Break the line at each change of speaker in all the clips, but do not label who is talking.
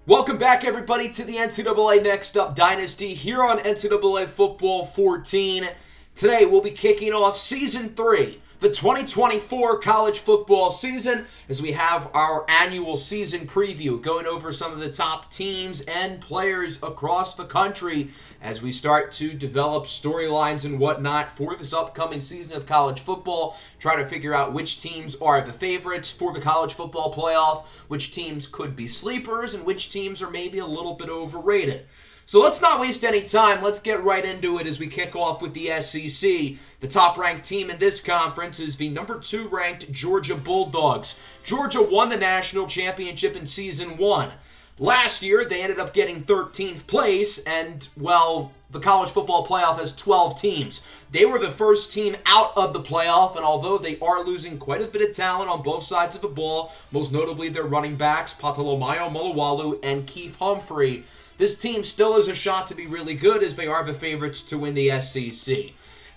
Welcome back, everybody, to the NCAA Next Up Dynasty here on NCAA Football 14. Today, we'll be kicking off Season 3, the 2024 college football season, as we have our annual season preview, going over some of the top teams and players across the country as we start to develop storylines and whatnot for this upcoming season of college football, try to figure out which teams are the favorites for the college football playoff, which teams could be sleepers, and which teams are maybe a little bit overrated. So let's not waste any time. Let's get right into it as we kick off with the SEC. The top-ranked team in this conference is the number 2 ranked Georgia Bulldogs. Georgia won the national championship in Season 1. Last year, they ended up getting 13th place, and, well, the college football playoff has 12 teams. They were the first team out of the playoff, and although they are losing quite a bit of talent on both sides of the ball, most notably their running backs, Patalomayo Molowalu and Keith Humphrey, this team still has a shot to be really good as they are the favorites to win the SEC.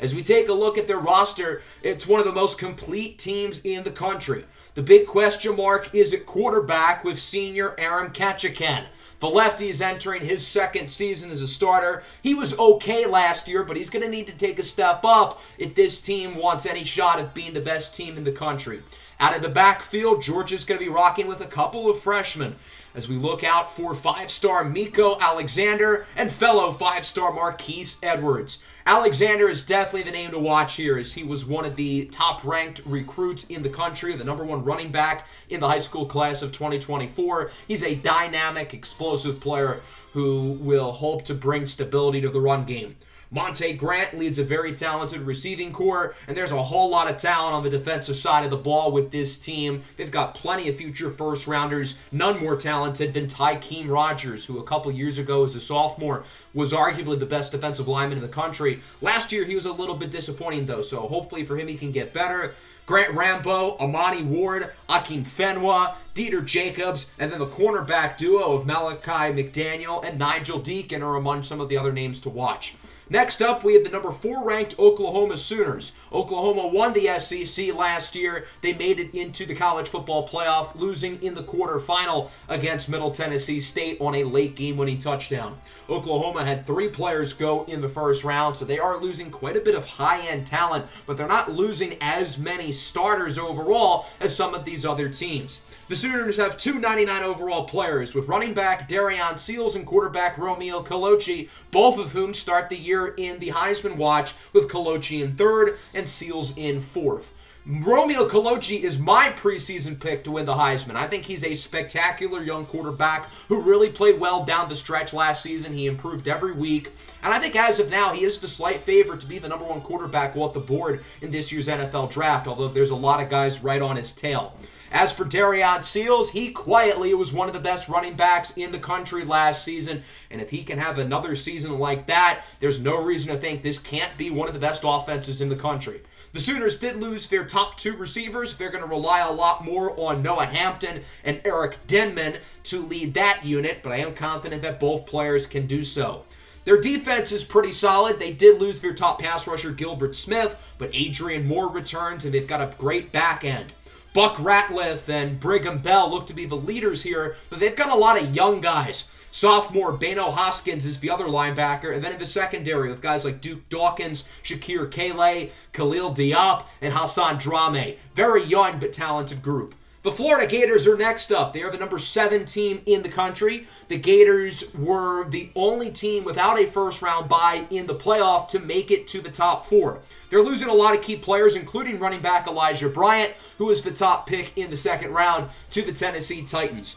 As we take a look at their roster, it's one of the most complete teams in the country. The big question mark is at quarterback with senior Aram Ketchikan. The lefty is entering his second season as a starter. He was okay last year, but he's going to need to take a step up if this team wants any shot of being the best team in the country. Out of the backfield, Georgia's going to be rocking with a couple of freshmen as we look out for 5-star Miko Alexander and fellow 5-star Marquise Edwards. Alexander is definitely the name to watch here, as he was one of the top-ranked recruits in the country, the number 1 running back in the high school class of 2024. He's a dynamic, explosive player who will hope to bring stability to the run game. Monte Grant leads a very talented receiving corps, and there's a whole lot of talent on the defensive side of the ball with this team. They've got plenty of future first-rounders, none more talented than Tykeem Rogers, who a couple years ago as a sophomore was arguably the best defensive lineman in the country. Last year, he was a little bit disappointing, though, so hopefully for him he can get better. Grant Rambo, Amani Ward, Akeem Fenwa, Dieter Jacobs, and then the cornerback duo of Malachi McDaniel and Nigel Deacon are among some of the other names to watch. Next up, we have the number 4 ranked Oklahoma Sooners. Oklahoma won the SEC last year. They made it into the college football playoff, losing in the quarterfinal against Middle Tennessee State on a late game-winning touchdown. Oklahoma had 3 players go in the first round, so they are losing quite a bit of high-end talent, but they're not losing as many starters overall as some of these other teams. The Sooners have 2 99 overall players, with running back Darian Seals and quarterback Romeo Coloci, both of whom start the year in the Heisman watch, with Coloci in 3rd and Seals in 4th. Romeo Coloci is my preseason pick to win the Heisman. I think he's a spectacular young quarterback who really played well down the stretch last season. He improved every week. And I think as of now, he is the slight favorite to be the number 1 quarterback off the board in this year's NFL draft, although there's a lot of guys right on his tail. As for Darian Seals, he quietly was one of the best running backs in the country last season, and if he can have another season like that, there's no reason to think this can't be one of the best offenses in the country. The Sooners did lose their top 2 receivers. They're going to rely a lot more on Noah Hampton and Eric Denman to lead that unit, but I am confident that both players can do so. Their defense is pretty solid. They did lose their top pass rusher, Gilbert Smith, but Adrian Moore returns, and they've got a great back end. Buck Ratliff and Brigham Bell look to be the leaders here, but they've got a lot of young guys. Sophomore Bano Hoskins is the other linebacker, and then in the secondary with guys like Duke Dawkins, Shakir Kale, Khalil Diop, and Hassan Drame. Very young but talented group. The Florida Gators are next up. They are the number 7 team in the country. The Gators were the only team without a first-round bye in the playoff to make it to the top 4. They're losing a lot of key players, including running back Elijah Bryant, who was the top pick in the second round, to the Tennessee Titans.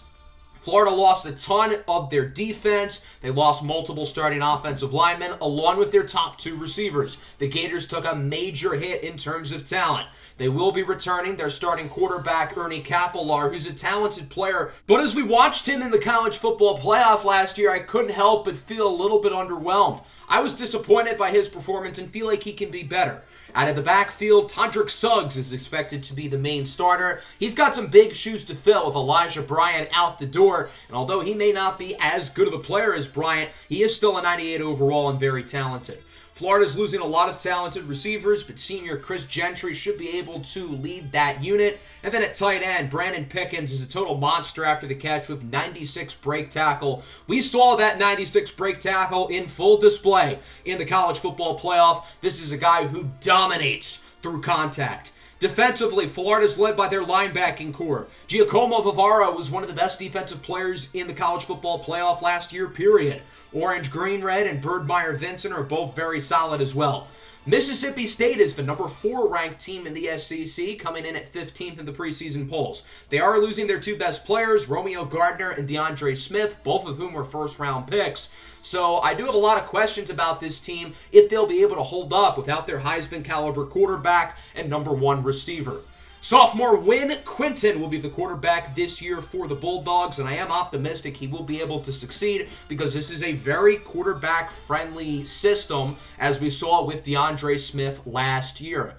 Florida lost a ton of their defense. They lost multiple starting offensive linemen, along with their top 2 receivers. The Gators took a major hit in terms of talent. They will be returning their starting quarterback, Ernie Capillar, who's a talented player. But as we watched him in the college football playoff last year, I couldn't help but feel a little bit underwhelmed. I was disappointed by his performance and feel like he can be better. Out of the backfield, Todrick Suggs is expected to be the main starter. He's got some big shoes to fill with Elijah Bryant out the door, and although he may not be as good of a player as Bryant, he is still a 98 overall and very talented. Florida's losing a lot of talented receivers, but senior Chris Gentry should be able to lead that unit. And then at tight end, Brandon Pickens is a total monster after the catch with 96 break tackle. We saw that 96 break tackle in full display in the college football playoff. This is a guy who dominates through contact. Defensively, Florida's led by their linebacking core. Giacomo Vivaro was one of the best defensive players in the college football playoff last year, period. Orange, Green, Red, and Birdmeyer Vincent are both very solid as well. Mississippi State is the number 4 ranked team in the SEC, coming in at 15th in the preseason polls. They are losing their 2 best players, Romeo Gardner and DeAndre Smith, both of whom were first-round picks. So I do have a lot of questions about this team, if they'll be able to hold up without their Heisman-caliber quarterback and number 1 receiver. Sophomore Win Quinton will be the quarterback this year for the Bulldogs, and I am optimistic he will be able to succeed because this is a very quarterback-friendly system, as we saw with DeAndre Smith last year.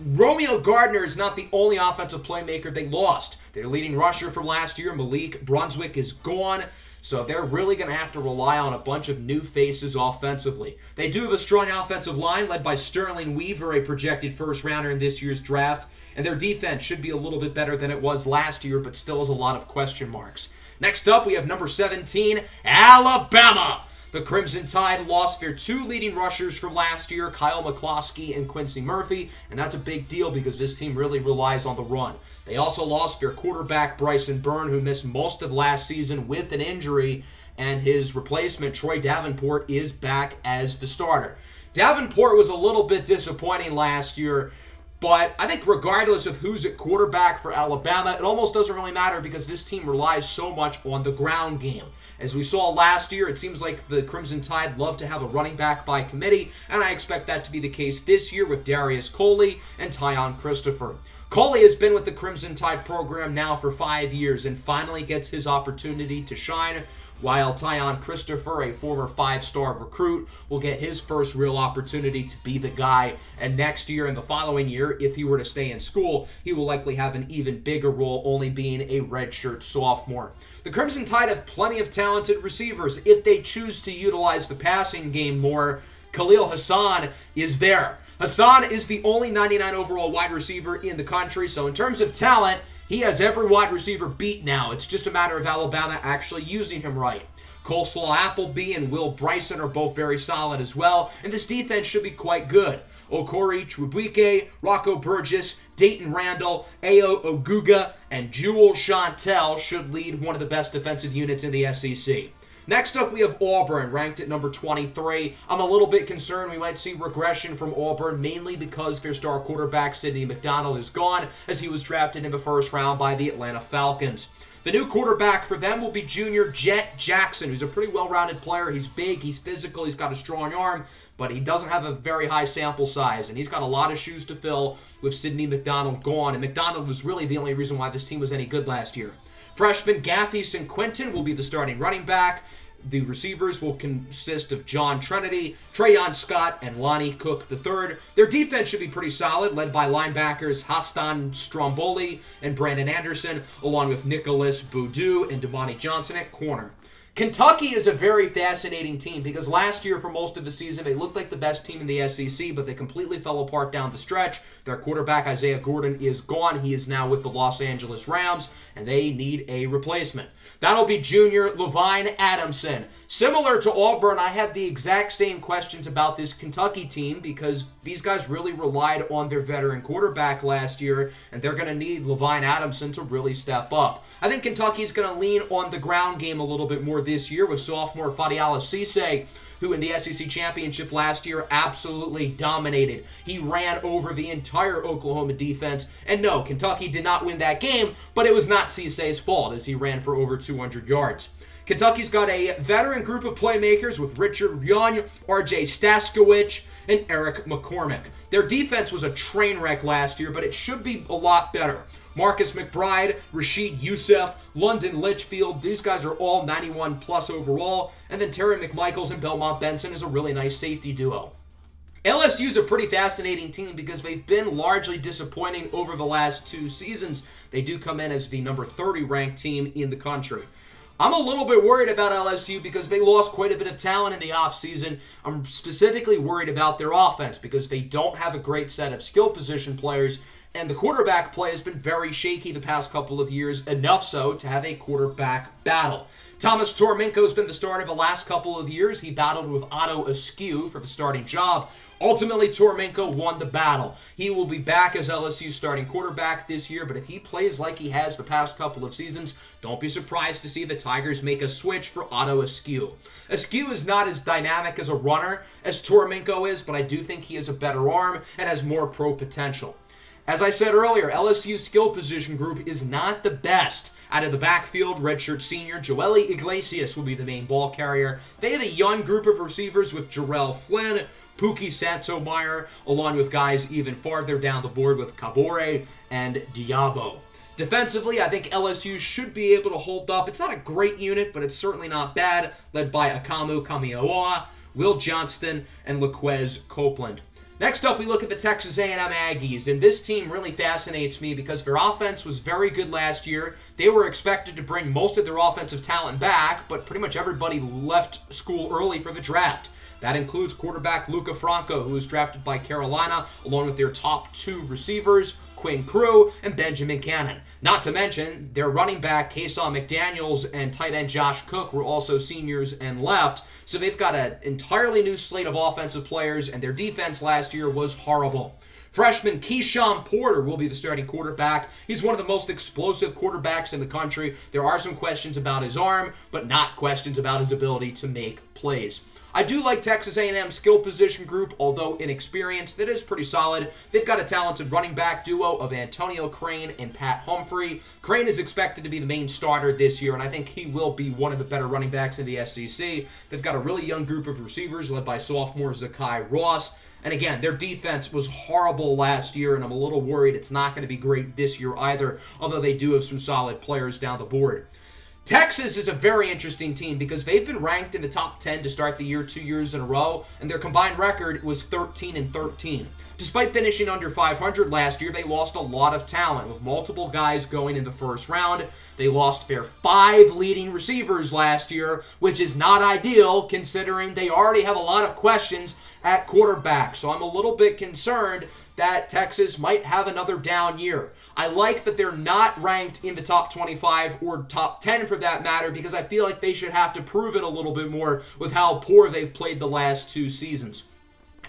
Romeo Gardner is not the only offensive playmaker they lost. Their leading rusher from last year, Malik Brunswick, is gone. So they're really going to have to rely on a bunch of new faces offensively. They do have a strong offensive line led by Sterling Weaver, a projected first-rounder in this year's draft. And their defense should be a little bit better than it was last year, but still has a lot of question marks. Next up, we have number 17, Alabama. The Crimson Tide lost their 2 leading rushers from last year, Kyle McCloskey and Quincy Murphy, and that's a big deal because this team really relies on the run. They also lost their quarterback, Bryson Byrne, who missed most of last season with an injury, and his replacement, Troy Davenport, is back as the starter. Davenport was a little bit disappointing last year, but I think regardless of who's at quarterback for Alabama, it almost doesn't really matter because this team relies so much on the ground game. As we saw last year, it seems like the Crimson Tide love to have a running back by committee, and I expect that to be the case this year with Darius Coley and Tyon Christopher. Coley has been with the Crimson Tide program now for 5 years and finally gets his opportunity to shine, while Tyon Christopher, a former 5-star recruit, will get his first real opportunity to be the guy. And next year and the following year, if he were to stay in school, he will likely have an even bigger role, only being a redshirt sophomore. The Crimson Tide have plenty of talented receivers if they choose to utilize the passing game more. Khalil Hassan is there. Hassan is the only 99 overall wide receiver in the country, so in terms of talent, he has every wide receiver beat now. It's just a matter of Alabama actually using him right. Coleslaw Appleby and Will Bryson are both very solid as well, and this defense should be quite good. Okori Trubuike, Rocco Burgess, Dayton Randall, Ayo Oguga, and Jewel Chantel should lead one of the best defensive units in the SEC. Next up, we have Auburn, ranked at number 23. I'm a little bit concerned we might see regression from Auburn, mainly because their star quarterback, Sidney McDonald, is gone, as he was drafted in the first round by the Atlanta Falcons. The new quarterback for them will be junior Jet Jackson, who's a pretty well-rounded player. He's big, he's physical, he's got a strong arm, but he doesn't have a very high sample size, and he's got a lot of shoes to fill with Sidney McDonald gone, and McDonald was really the only reason why this team was any good last year. Freshman Gaffey Quinton will be the starting running back. The receivers will consist of John Trinity, Trayon Scott, and Lonnie Cook III. Their defense should be pretty solid, led by linebackers Hastan Stromboli and Brandon Anderson, along with Nicholas Boudou and Damani Johnson at corner. Kentucky is a very fascinating team because last year for most of the season they looked like the best team in the SEC, but they completely fell apart down the stretch. Their quarterback Isaiah Gordon is gone. He is now with the Los Angeles Rams, and they need a replacement. That'll be junior Levine Adamson. Similar to Auburn, I had the exact same questions about this Kentucky team because these guys really relied on their veteran quarterback last year, and they're going to need Levine Adamson to really step up. I think Kentucky's going to lean on the ground game a little bit more this year with sophomore Fadiala Cisse, who in the SEC Championship last year absolutely dominated. He ran over the entire Oklahoma defense. And no, Kentucky did not win that game, but it was not Cisse's fault as he ran for over 200 yards. Kentucky's got a veteran group of playmakers with Richard Young, RJ Staskowich, and Eric McCormick. Their defense was a train wreck last year, but it should be a lot better. Marcus McBride, Rashid Youssef, London Litchfield, these guys are all 91 plus overall. And then Terry McMichaels and Belmont Benson is a really nice safety duo. LSU's a pretty fascinating team because they've been largely disappointing over the last 2 seasons. They do come in as the number 30 ranked team in the country. I'm a little bit worried about LSU because they lost quite a bit of talent in the offseason. I'm specifically worried about their offense because they don't have a great set of skill position players, and the quarterback play has been very shaky the past couple of years, enough so to have a quarterback battle. Thomas Torminko has been the starter the last couple of years. He battled with Otto Askew for the starting job. Ultimately, Torminko won the battle. He will be back as LSU's starting quarterback this year, but if he plays like he has the past couple of seasons, don't be surprised to see the Tigers make a switch for Otto Askew. Askew is not as dynamic as a runner as Torminko is, but I do think he has a better arm and has more pro potential. As I said earlier, LSU's skill position group is not the best. Out of the backfield, redshirt senior Joely Iglesias will be the main ball carrier. They have a young group of receivers with Jarrell Flynn, Pookie Sansomeyer, along with guys even farther down the board with Kabore and Diabo. Defensively, I think LSU should be able to hold up. It's not a great unit, but it's certainly not bad, led by Akamu Kamioa, Will Johnston, and Laquez Copeland. Next up, we look at the Texas A&M Aggies, and this team really fascinates me because their offense was very good last year. They were expected to bring most of their offensive talent back, but pretty much everybody left school early for the draft. That includes quarterback Luca Franco, who was drafted by Carolina, along with their top two receivers, Quinn Crew and Benjamin Cannon. Not to mention, their running back, Kayshawn McDaniels, and tight end Josh Cook were also seniors and left, so they've got an entirely new slate of offensive players, and their defense last year was horrible. Freshman Keyshawn Porter will be the starting quarterback. He's one of the most explosive quarterbacks in the country. There are some questions about his arm, but not questions about his ability to make plays. I do like Texas A&M's skill position group, although inexperienced, it is pretty solid. They've got a talented running back duo of Antonio Crane and Pat Humphrey. Crane is expected to be the main starter this year, and I think he will be one of the better running backs in the SEC. They've got a really young group of receivers led by sophomore Zakai Ross. And again, their defense was horrible last year, and I'm a little worried it's not going to be great this year either, although they do have some solid players down the board. Texas is a very interesting team because they've been ranked in the top 10 to start the year 2 years in a row, and their combined record was 13-13. Despite finishing under 500 last year, they lost a lot of talent, with multiple guys going in the first round. They lost their 5 leading receivers last year, which is not ideal considering they already have a lot of questions at quarterback. So I'm a little bit concerned that Texas might have another down year. I like that they're not ranked in the top 25 or top 10 for that matter, because I feel like they should have to prove it a little bit more with how poor they've played the last 2 seasons.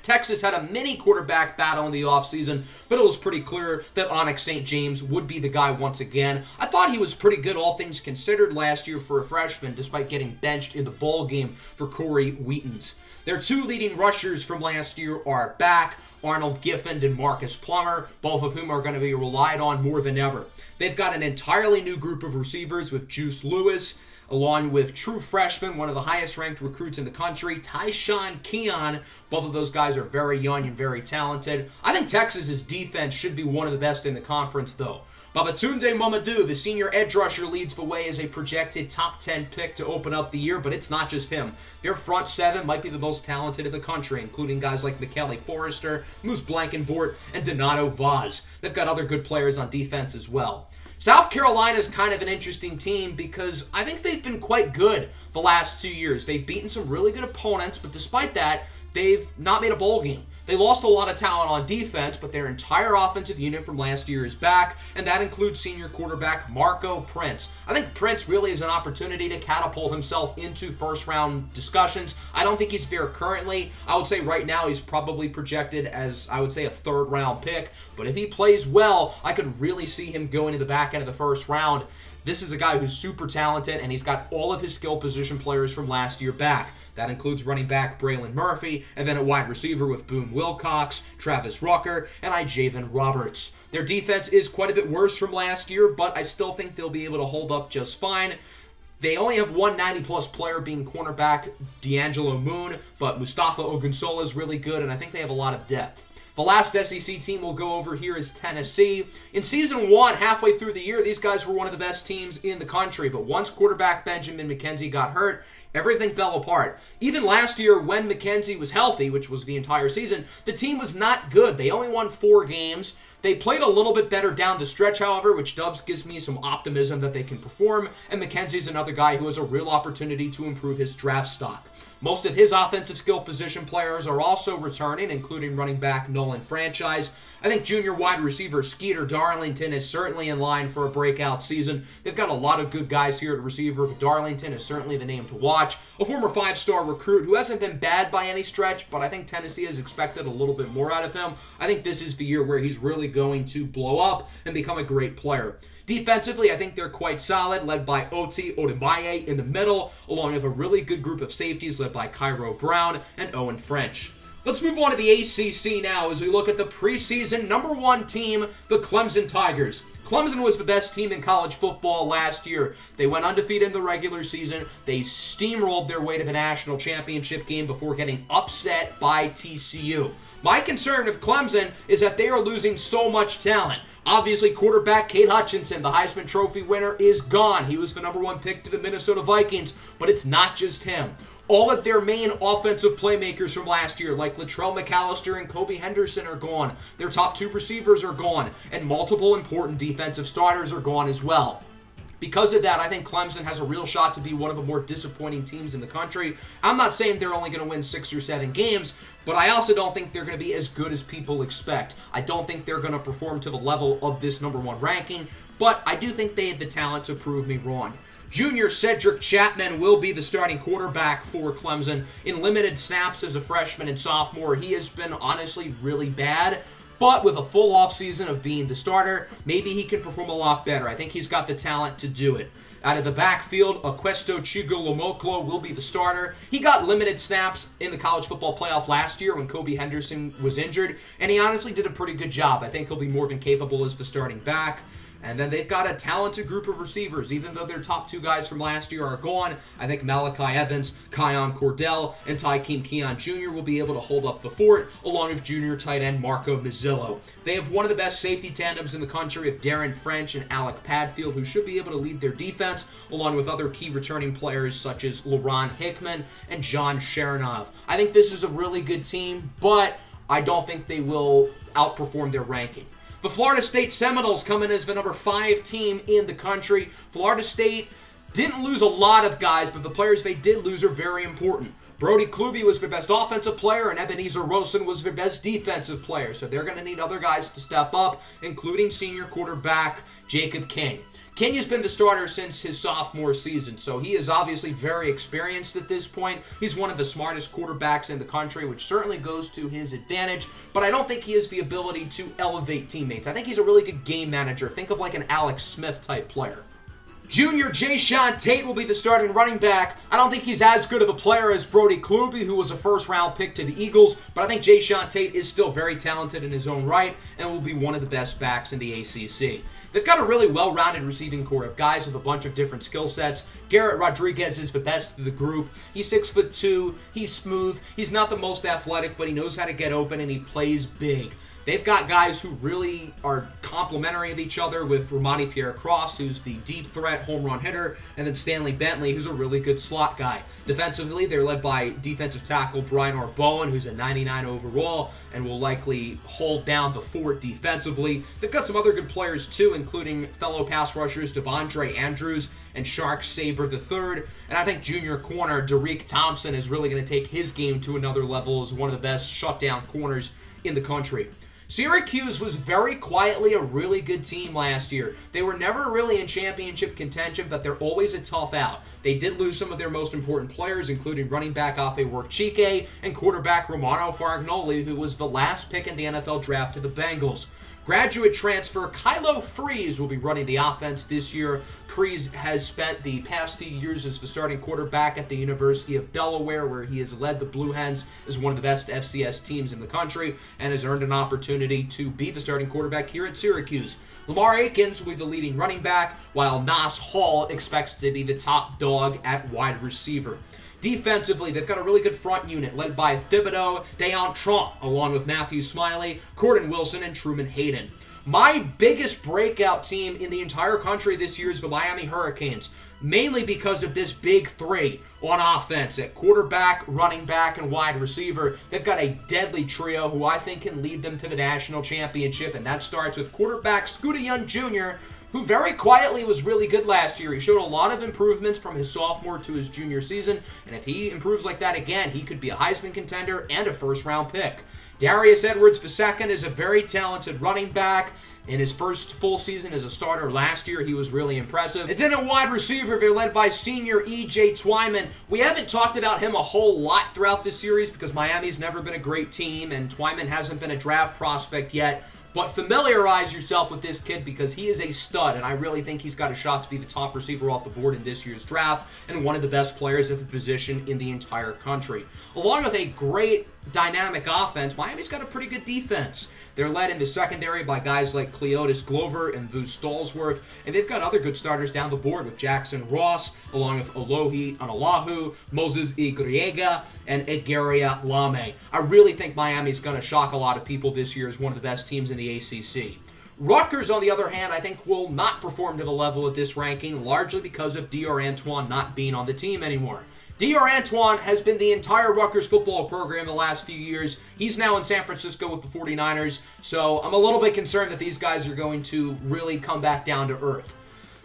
Texas had a mini quarterback battle in the offseason, but it was pretty clear that Onyx St. James would be the guy once again. I thought he was pretty good, all things considered, last year for a freshman, despite getting benched in the bowl game for Corey Wheatons. Their 2 leading rushers from last year are back, Arnold Gifford and Marcus Plummer, both of whom are going to be relied on more than ever. They've got an entirely new group of receivers with Juice Lewis, along with true freshman, one of the highest-ranked recruits in the country, Tyshawn Keon. Both of those guys are very young and very talented. I think Texas's defense should be one of the best in the conference, though. Babatunde Mamadou, the senior edge rusher, leads the way as a projected top 10 pick to open up the year, but it's not just him. Their front 7 might be the most talented in the country, including guys like Michele Forrester, Moose Blankenvort, and Donato Vaz. They've got other good players on defense as well. South Carolina is kind of an interesting team because I think they've been quite good the last 2 years. They've beaten some really good opponents, but despite that, they've not made a bowl game. They lost a lot of talent on defense, but their entire offensive unit from last year is back, and that includes senior quarterback Marco Prince. I think Prince really is an opportunity to catapult himself into first-round discussions. I don't think he's there currently. I would say right now he's probably projected as, I would say, a third-round pick, but if he plays well, I could really see him going to the back end of the first round. This is a guy who's super talented, and he's got all of his skill position players from last year back. That includes running back Braylon Murphy, and then a wide receiver with Boone Wilcox, Travis Rucker, and Ijaven Roberts. Their defense is quite a bit worse from last year, but I still think they'll be able to hold up just fine. They only have one 90-plus player being cornerback D'Angelo Moon, but Mustafa Ogunsola is really good, and I think they have a lot of depth. The last SEC team we'll go over here is Tennessee. In Season 1, halfway through the year, these guys were one of the best teams in the country, but once quarterback Benjamin McKenzie got hurt, everything fell apart. Even last year, when McKenzie was healthy, which was the entire season, the team was not good. They only won 4 games. They played a little bit better down the stretch, however, which gives me some optimism that they can perform, and McKenzie's another guy who has a real opportunity to improve his draft stock. Most of his offensive skill position players are also returning, including running back Nolan Franchise. I think junior wide receiver Skeeter Darlington is certainly in line for a breakout season. They've got a lot of good guys here at receiver, but Darlington is certainly the name to watch. A former 5-star recruit who hasn't been bad by any stretch, but I think Tennessee has expected a little bit more out of him. I think this is the year where he's really going to blow up and become a great player. Defensively, I think they're quite solid, led by Oti Odemaye in the middle, along with a really good group of safeties led by Cairo Brown and Owen French. Let's move on to the ACC now as we look at the preseason #1 team, the Clemson Tigers. Clemson was the best team in college football last year. They went undefeated in the regular season. They steamrolled their way to the national championship game before getting upset by TCU. My concern with Clemson is that they are losing so much talent. Obviously, quarterback Cade Hutchinson, the Heisman Trophy winner, is gone. He was the #1 pick to the Minnesota Vikings, but it's not just him. All of their main offensive playmakers from last year, like Latrell McAllister and Kobe Henderson, are gone. Their top 2 receivers are gone, and multiple important defensive starters are gone as well. Because of that, I think Clemson has a real shot to be one of the more disappointing teams in the country. I'm not saying they're only going to win 6 or 7 games, but I also don't think they're going to be as good as people expect. I don't think they're going to perform to the level of this #1 ranking, but I do think they have the talent to prove me wrong. Junior Cedric Chapman will be the starting quarterback for Clemson. In limited snaps as a freshman and sophomore, he has been honestly really bad. But with a full offseason of being the starter, maybe he can perform a lot better. I think he's got the talent to do it. Out of the backfield, Aquesto Chigolomoklo will be the starter. He got limited snaps in the college football playoff last year when Kobe Henderson was injured, and he honestly did a pretty good job. I think he'll be more than capable as the starting back. And then they've got a talented group of receivers. Even though their top 2 guys from last year are gone, I think Malachi Evans, Kion Cordell, and Tykeem Keon Jr. will be able to hold up the fort, along with junior tight end Marco Mazzillo. They have one of the best safety tandems in the country with Darren French and Alec Padfield, who should be able to lead their defense, along with other key returning players such as LaRon Hickman and John Sharonov. I think this is a really good team, but I don't think they will outperform their ranking. The Florida State Seminoles come in as the #5 team in the country. Florida State didn't lose a lot of guys, but the players they did lose are very important. Brody Kluge was their best offensive player, and Ebenezer Rosen was their best defensive player. So they're going to need other guys to step up, including senior quarterback Jacob King. Kenyon's been the starter since his sophomore season, so he is obviously very experienced at this point. He's one of the smartest quarterbacks in the country, which certainly goes to his advantage, but I don't think he has the ability to elevate teammates. I think he's a really good game manager. Think of like an Alex Smith type player. Junior Jayshawn Tate will be the starting running back. I don't think he's as good of a player as Brody Kluge, who was a first-round pick to the Eagles, but I think Jayshawn Tate is still very talented in his own right and will be one of the best backs in the ACC. They've got a really well-rounded receiving core of guys with a bunch of different skill sets. Garrett Rodriguez is the best of the group. He's 6'2", he's smooth, he's not the most athletic, but he knows how to get open and he plays big. They've got guys who really are complementary of each other, with Romani Pierre-Cross, who's the deep threat home run hitter, and then Stanley Bentley, who's a really good slot guy. Defensively, they're led by defensive tackle Brian Arboen, who's a 99 overall, and will likely hold down the fort defensively. They've got some other good players, too, including fellow pass rushers Devondre Andrews and Shark Saver III. And I think junior corner Derek Thompson is really going to take his game to another level as one of the best shutdown corners in the country. Syracuse was very quietly a really good team last year. They were never really in championship contention, but they're always a tough out. They did lose some of their most important players, including running back Afe Workchike and quarterback Romano Fargnoli, who was the last pick in the NFL draft to the Bengals. Graduate transfer Kylo Freeze will be running the offense this year. Prees has spent the past few years as the starting quarterback at the University of Delaware, where he has led the Blue Hens as one of the best FCS teams in the country and has earned an opportunity to be the starting quarterback here at Syracuse. Lamar Akins will be the leading running back, while Nas Hall expects to be the top dog at wide receiver. Defensively, they've got a really good front unit led by Thibodeau, Deon Trump, along with Matthew Smiley, Corden Wilson, and Truman Hayden. My biggest breakout team in the entire country this year is the Miami Hurricanes, mainly because of this big three on offense at quarterback, running back, and wide receiver. They've got a deadly trio who I think can lead them to the national championship, and that starts with quarterback Scooter Young Jr., who very quietly was really good last year. He showed a lot of improvements from his sophomore to his junior season, and if he improves like that again, he could be a Heisman contender and a first-round pick. Darius Edwards II is a very talented running back. In his first full season as a starter last year, he was really impressive. And then a wide receiver, they're led by senior E.J. Twyman. We haven't talked about him a whole lot throughout this series because Miami's never been a great team, and Twyman hasn't been a draft prospect yet. But familiarize yourself with this kid because he is a stud, and I really think he's got a shot to be the top receiver off the board in this year's draft and one of the best players at the position in the entire country. Along with a great dynamic offense, Miami's got a pretty good defense. They're led in the secondary by guys like Cleotis Glover and Vu Stallsworth, and they've got other good starters down the board with Jackson Ross, along with Alohi Anallahu, Moses Igriega, and Egeria Lame. I really think Miami's going to shock a lot of people this year as one of the best teams in the ACC. Rutgers, on the other hand, I think will not perform to the level of this ranking, largely because of Dior Antoine not being on the team anymore. Dior Antoine has been the entire Rutgers football program the last few years. He's now in San Francisco with the 49ers, so I'm a little bit concerned that these guys are going to really come back down to earth.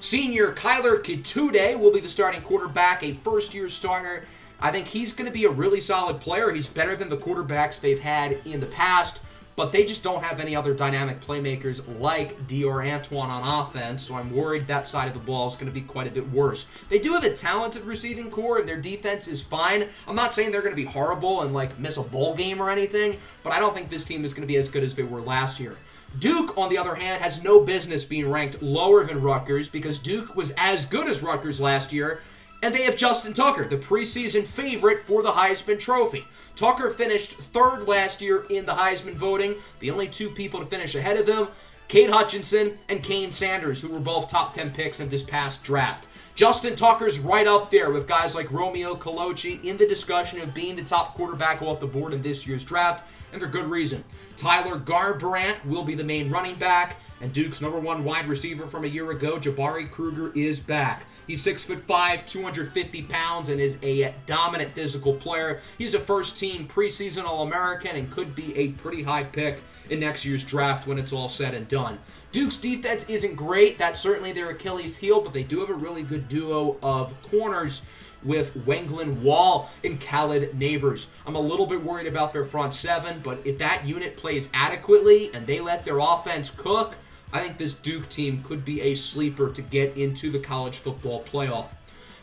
Senior Kyler Kitude will be the starting quarterback, a first-year starter. I think he's going to be a really solid player. He's better than the quarterbacks they've had in the past, but they just don't have any other dynamic playmakers like Dior Antoine on offense, so I'm worried that side of the ball is going to be quite a bit worse. They do have a talented receiving core, and their defense is fine. I'm not saying they're going to be horrible and like miss a bowl game or anything, but I don't think this team is going to be as good as they were last year. Duke, on the other hand, has no business being ranked lower than Rutgers because Duke was as good as Rutgers last year, and they have Justin Tucker, the preseason favorite for the Heisman Trophy. Tucker finished third last year in the Heisman voting. The only two people to finish ahead of him, Cade Hutchinson and Kane Sanders, who were both top 10 picks in this past draft. Justin Tucker's right up there with guys like Romeo Coloci in the discussion of being the top quarterback off the board in this year's draft, and for good reason. Tyler Garbrandt will be the main running back, and Duke's #1 wide receiver from a year ago, Jabari Kruger, is back. He's 6'5", 250 pounds, and is a dominant physical player. He's a first-team preseason All-American and could be a pretty high pick in next year's draft when it's all said and done. Duke's defense isn't great. That's certainly their Achilles heel, but they do have a really good duo of corners with Wenglin Wall and Khaled Neighbors. I'm a little bit worried about their front seven, but if that unit plays adequately and they let their offense cook, I think this Duke team could be a sleeper to get into the college football playoff.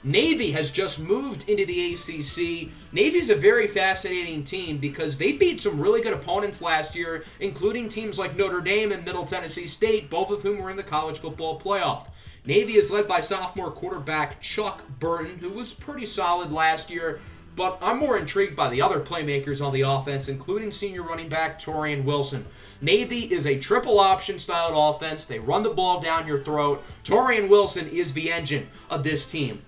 Navy has just moved into the ACC. Navy's a very fascinating team because they beat some really good opponents last year, including teams like Notre Dame and Middle Tennessee State, both of whom were in the college football playoff. Navy is led by sophomore quarterback Chuck Burton, who was pretty solid last year, but I'm more intrigued by the other playmakers on the offense, including senior running back Torian Wilson. Navy is a triple option styled offense. They run the ball down your throat. Torian Wilson is the engine of this team.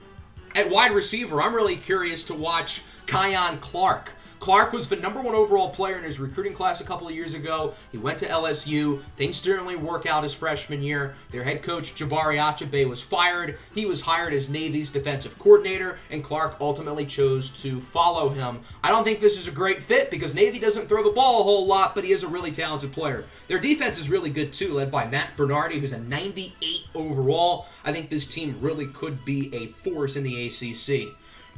At wide receiver, I'm really curious to watch Kyon Clark. Clark was the #1 overall player in his recruiting class a couple of years ago. He went to LSU. Things didn't really work out his freshman year. Their head coach, Jabari Achabe, was fired. He was hired as Navy's defensive coordinator, and Clark ultimately chose to follow him. I don't think this is a great fit because Navy doesn't throw the ball a whole lot, but he is a really talented player. Their defense is really good, too, led by Matt Bernardi, who's a 98 overall. I think this team really could be a force in the ACC.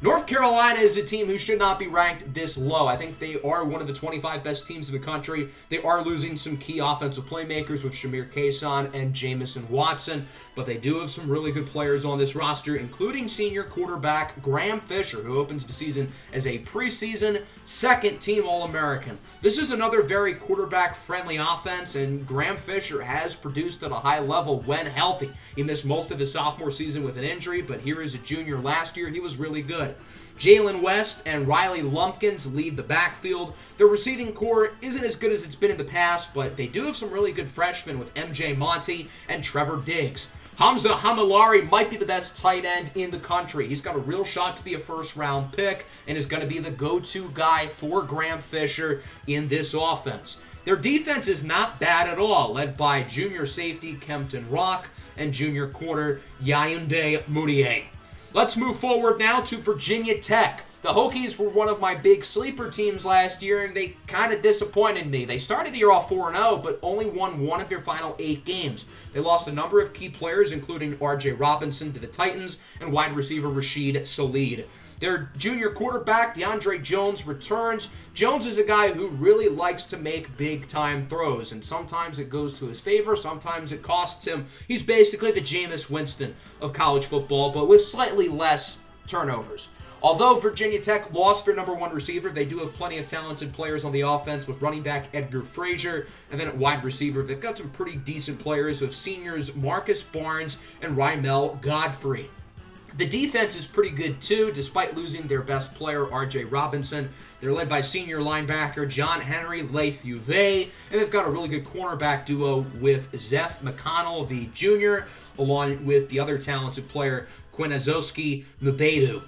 North Carolina is a team who should not be ranked this low. I think they are one of the 25 best teams in the country. They are losing some key offensive playmakers with Shamir Cason and Jamison Watson, but they do have some really good players on this roster, including senior quarterback Graham Fisher, who opens the season as a preseason second-team All-American. This is another very quarterback-friendly offense, and Graham Fisher has produced at a high level when healthy. He missed most of his sophomore season with an injury, but here as a junior last year, he was really good. Jalen West and Riley Lumpkins lead the backfield. Their receiving core isn't as good as it's been in the past, but they do have some really good freshmen with MJ Monty and Trevor Diggs. Hamza Hamilari might be the best tight end in the country. He's got a real shot to be a first-round pick and is going to be the go-to guy for Graham Fisher in this offense. Their defense is not bad at all, led by junior safety Kempton Rock and junior corner Yaounde Moutier. Let's move forward now to Virginia Tech. The Hokies were one of my big sleeper teams last year, and they kind of disappointed me. They started the year off 4-0, but only won one of their final 8 games. They lost a number of key players, including R.J. Robinson to the Titans and wide receiver Rashid Salid. Their junior quarterback, DeAndre Jones, returns. Jones is a guy who really likes to make big-time throws, and sometimes it goes to his favor, sometimes it costs him. He's basically the Jameis Winston of college football, but with slightly less turnovers. Although Virginia Tech lost their number 1 receiver, they do have plenty of talented players on the offense with running back Edgar Frazier, and then at wide receiver, they've got some pretty decent players with seniors Marcus Barnes and Rymel Godfrey. The defense is pretty good, too, despite losing their best player, R.J. Robinson. They're led by senior linebacker John Henry Leithuve, and they've got a really good cornerback duo with Zeph McConnell, the junior, along with the other talented player, Quinazowski Mbedu.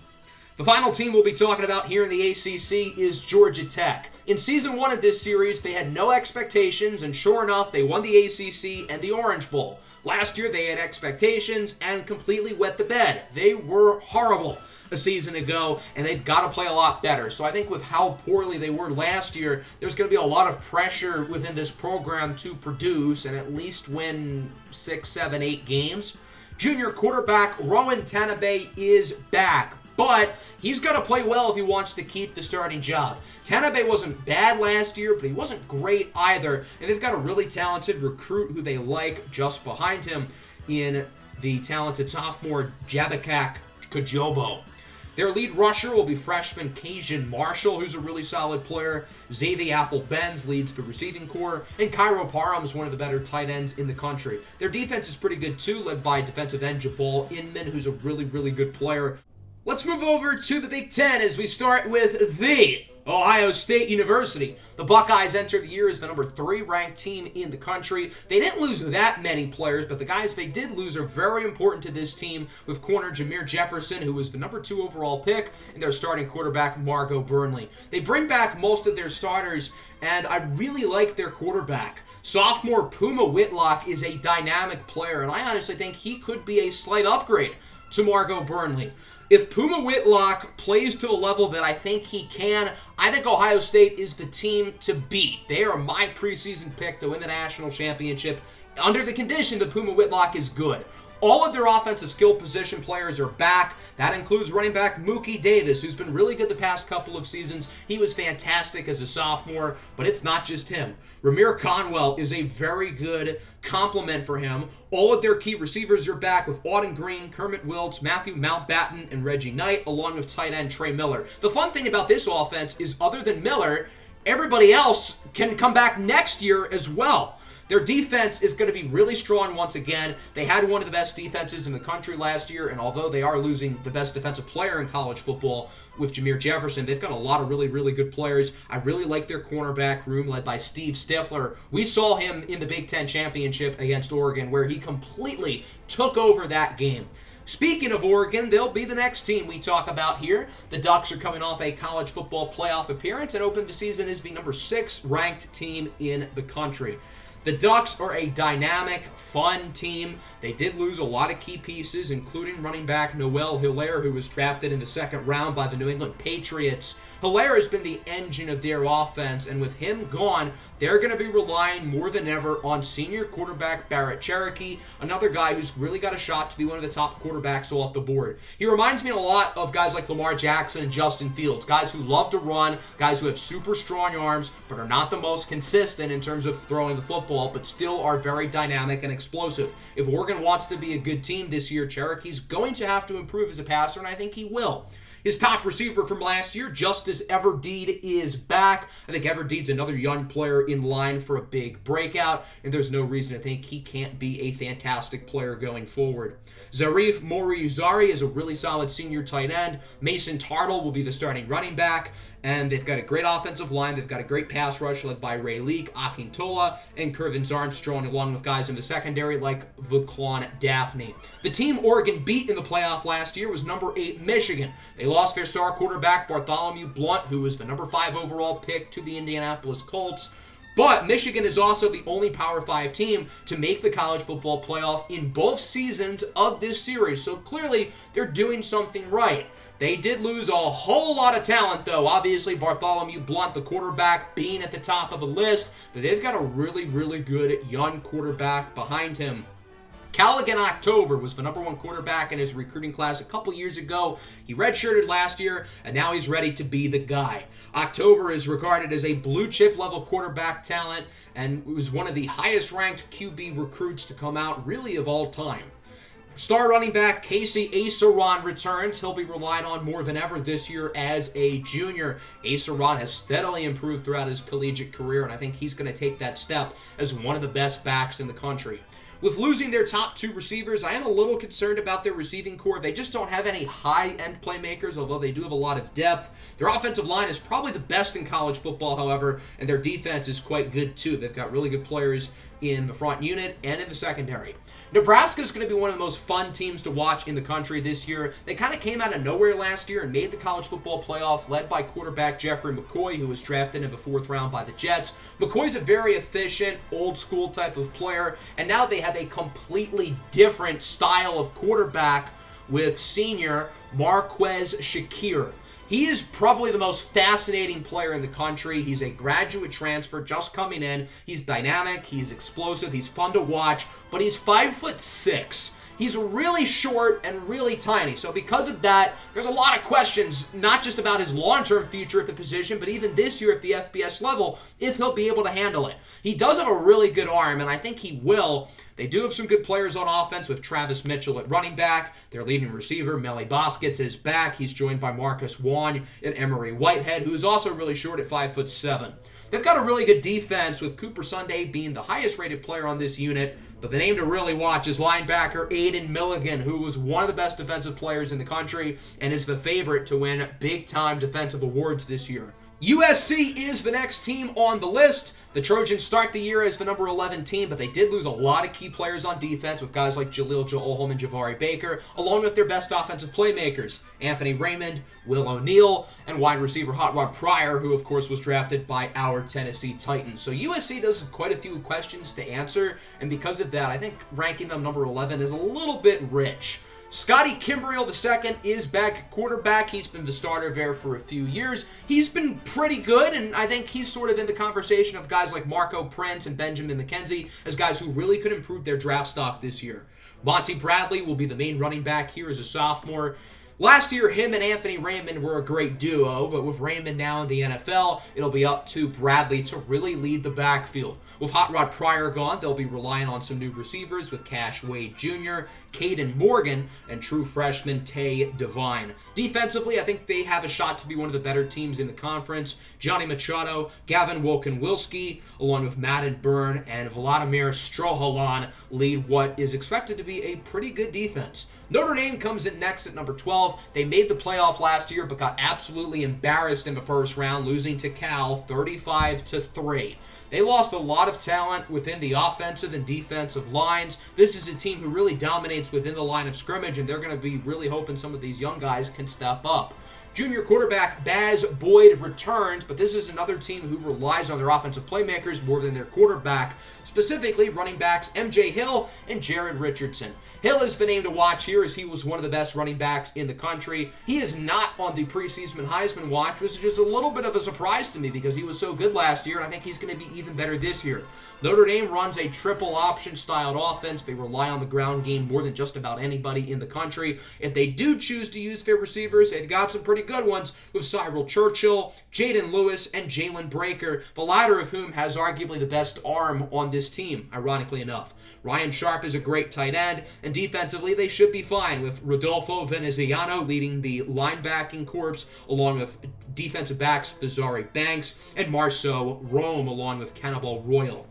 The final team we'll be talking about here in the ACC is Georgia Tech. In Season 1 of this series, they had no expectations, and sure enough, they won the ACC and the Orange Bowl. Last year, they had expectations and completely wet the bed. They were horrible a season ago, and they've got to play a lot better. So I think with how poorly they were last year, there's going to be a lot of pressure within this program to produce and at least win 6, 7, 8 games. Junior quarterback Rowan Tanabe is back, but he's got to play well if he wants to keep the starting job. Tanabe wasn't bad last year, but he wasn't great either, and they've got a really talented recruit who they like just behind him in the talented sophomore Jabakak Kajobo. Their lead rusher will be freshman Cajun Marshall, who's a really solid player. Xavier Apple-Benz leads the receiving corps, and Cairo Parham is one of the better tight ends in the country. Their defense is pretty good, too, led by defensive end Jabal Inman, who's a really, really good player. Let's move over to the Big Ten as we start with the Ohio State University. The Buckeyes entered the year as the number 3 ranked team in the country. They didn't lose that many players, but the guys they did lose are very important to this team, with corner Jameer Jefferson, who was the number 2 overall pick, and their starting quarterback Margot Burnley. They bring back most of their starters, and I really like their quarterback. Sophomore Puma Whitlock is a dynamic player, and I honestly think he could be a slight upgrade to Margot Burnley. If Puma Whitlock plays to a level that I think he can, I think Ohio State is the team to beat. They are my preseason pick to win the national championship under the condition that Puma Whitlock is good. All of their offensive skill position players are back. That includes running back Mookie Davis, who's been really good the past couple of seasons. He was fantastic as a sophomore, but it's not just him. Ramir Conwell is a very good complement for him. All of their key receivers are back with Auden Green, Kermit Wiltz, Matthew Mountbatten, and Reggie Knight, along with tight end Trey Miller. The fun thing about this offense is other than Miller, everybody else can come back next year as well. Their defense is going to be really strong once again. They had one of the best defenses in the country last year, and although they are losing the best defensive player in college football with Jameer Jefferson, they've got a lot of really, really good players. I really like their cornerback room led by Steve Stifler. We saw him in the Big Ten Championship against Oregon, where he completely took over that game. Speaking of Oregon, they'll be the next team we talk about here. The Ducks are coming off a college football playoff appearance and opened the season as the number 6 ranked team in the country. The Ducks are a dynamic, fun team. They did lose a lot of key pieces, including running back Noel Hilaire, who was drafted in the second round by the New England Patriots. Hilaire has been the engine of their offense, and with him gone, they're going to be relying more than ever on senior quarterback Barrett Cherokee, another guy who's really got a shot to be one of the top quarterbacks off the board. He reminds me a lot of guys like Lamar Jackson and Justin Fields, guys who love to run, guys who have super strong arms, but are not the most consistent in terms of throwing the football, but still are very dynamic and explosive. If Oregon wants to be a good team this year, Cherokee's going to have to improve as a passer, and I think he will. His top receiver from last year, Justice Everdeed, is back. I think Everdeed's another young player in line for a big breakout, and there's no reason to think he can't be a fantastic player going forward. Zarif Moriuzari is a really solid senior tight end. Mason Tartle will be the starting running back, and they've got a great offensive line. They've got a great pass rush led by Ray Leak, Akintola, and Kervins Armstrong, along with guys in the secondary like Vuklon Daphne. The team Oregon beat in the playoff last year was number 8 Michigan. They lost their star quarterback Bartholomew Blunt, who was the number 5 overall pick, to the Indianapolis Colts. But Michigan is also the only Power 5 team to make the college football playoff in both seasons of this series. So clearly, they're doing something right. They did lose a whole lot of talent, though. Obviously, Bartholomew Blunt, the quarterback, being at the top of the list. But they've got a really, really good young quarterback behind him. Callaghan October was the number 1 quarterback in his recruiting class a couple years ago. He redshirted last year, and now he's ready to be the guy. October is regarded as a blue-chip level quarterback talent and was one of the highest-ranked QB recruits to come out, really, of all time. Star running back Casey Aceron returns. He'll be relied on more than ever this year as a junior. Aceron has steadily improved throughout his collegiate career, and I think he's going to take that step as one of the best backs in the country. With losing their top 2 receivers, I am a little concerned about their receiving core. They just don't have any high-end playmakers, although they do have a lot of depth. Their offensive line is probably the best in college football, however, and their defense is quite good, too. They've got really good players in the front unit and in the secondary. Nebraska is going to be one of the most fun teams to watch in the country this year. They kind of came out of nowhere last year and made the college football playoff, led by quarterback Jeffrey McCoy, who was drafted in the 4th round by the Jets. McCoy's a very efficient, old-school type of player, and now they have a completely different style of quarterback with senior Marquez Shakir. He is probably the most fascinating player in the country. He's a graduate transfer just coming in. He's dynamic, he's explosive, he's fun to watch, but he's 5'6". He's really short and really tiny. So because of that, there's a lot of questions, not just about his long-term future at the position, but even this year at the FBS level, if he'll be able to handle it. He does have a really good arm, and I think he will. They do have some good players on offense with Travis Mitchell at running back. Their leading receiver, Melly Boskets, is back. He's joined by Marcus Wong and Emery Whitehead, who is also really short at 5'7". They've got a really good defense, with Cooper Sunday being the highest-rated player on this unit. But the name to really watch is linebacker Aiden Milligan, who was one of the best defensive players in the country and is the favorite to win big-time defensive awards this year. USC is the next team on the list. The Trojans start the year as the number 11 team, but they did lose a lot of key players on defense with guys like Jaleel Joholm and Javari Baker, along with their best offensive playmakers, Anthony Raymond, Will O'Neal, and wide receiver Hot Rod Pryor, who of course was drafted by our Tennessee Titans. So USC does have quite a few questions to answer, and because of that, I think ranking them number 11 is a little bit rich. Scotty Kimbrell II is back at quarterback. He's been the starter there for a few years. He's been pretty good, and I think he's sort of in the conversation of guys like Marco Prince and Benjamin McKenzie as guys who really could improve their draft stock this year. Monty Bradley will be the main running back here as a sophomore. Last year, him and Anthony Raymond were a great duo, but with Raymond now in the NFL, it'll be up to Bradley to really lead the backfield. With Hot Rod Pryor gone, they'll be relying on some new receivers with Cash Wade Jr., Caden Morgan, and true freshman Tay Devine. Defensively, I think they have a shot to be one of the better teams in the conference. Johnny Machado, Gavin Wilkin-Wilski, along with Madden Byrne and Vladimir Strohalan, lead what is expected to be a pretty good defense. Notre Dame comes in next at number 12. They made the playoff last year, but got absolutely embarrassed in the first round, losing to Cal 35-3. They lost a lot of talent within the offensive and defensive lines. This is a team who really dominates within the line of scrimmage, and they're going to be really hoping some of these young guys can step up. Junior quarterback Baz Boyd returns, but this is another team who relies on their offensive playmakers more than their quarterback, specifically running backs MJ Hill and Jared Richardson. Hill has been named to watch here as he was one of the best running backs in the country. He is not on the preseason Heisman watch, which is just a little bit of a surprise to me because he was so good last year, and I think he's going to be even better this year. Notre Dame runs a triple option styled offense. They rely on the ground game more than just about anybody in the country. If they do choose to use their receivers, they've got some pretty good ones with Cyril Churchill, Jaden Lewis, and Jalen Breaker, the latter of whom has arguably the best arm on this team, ironically enough. Ryan Sharp is a great tight end, and defensively they should be fine with Rodolfo Veneziano leading the linebacking corps, along with defensive backs Fazari Banks and Marceau Rome, along with Cannibal Royal.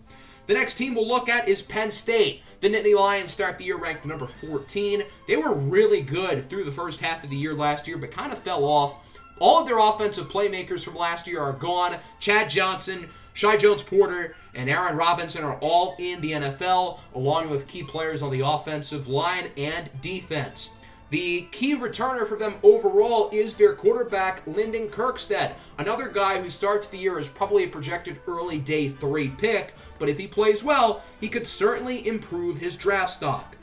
The next team we'll look at is Penn State. The Nittany Lions start the year ranked number 14. They were really good through the first half of the year last year, but kind of fell off. All of their offensive playmakers from last year are gone. Chad Johnson, Shai Jones-Porter, and Aaron Robinson are all in the NFL, along with key players on the offensive line and defense. The key returner for them overall is their quarterback, Lyndon Kirkstead, another guy who starts the year as probably a projected early day 3 pick, but if he plays well, he could certainly improve his draft stock.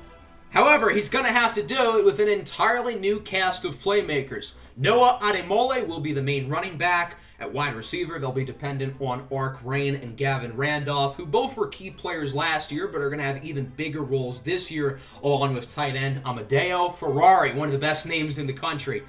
However, he's going to have to do it with an entirely new cast of playmakers. Noah Ademole will be the main running back. At wide receiver, they'll be dependent on Ark Rain and Gavin Randolph, who both were key players last year, but are going to have even bigger roles this year, along with tight end Amadeo Ferrari, one of the best names in the country.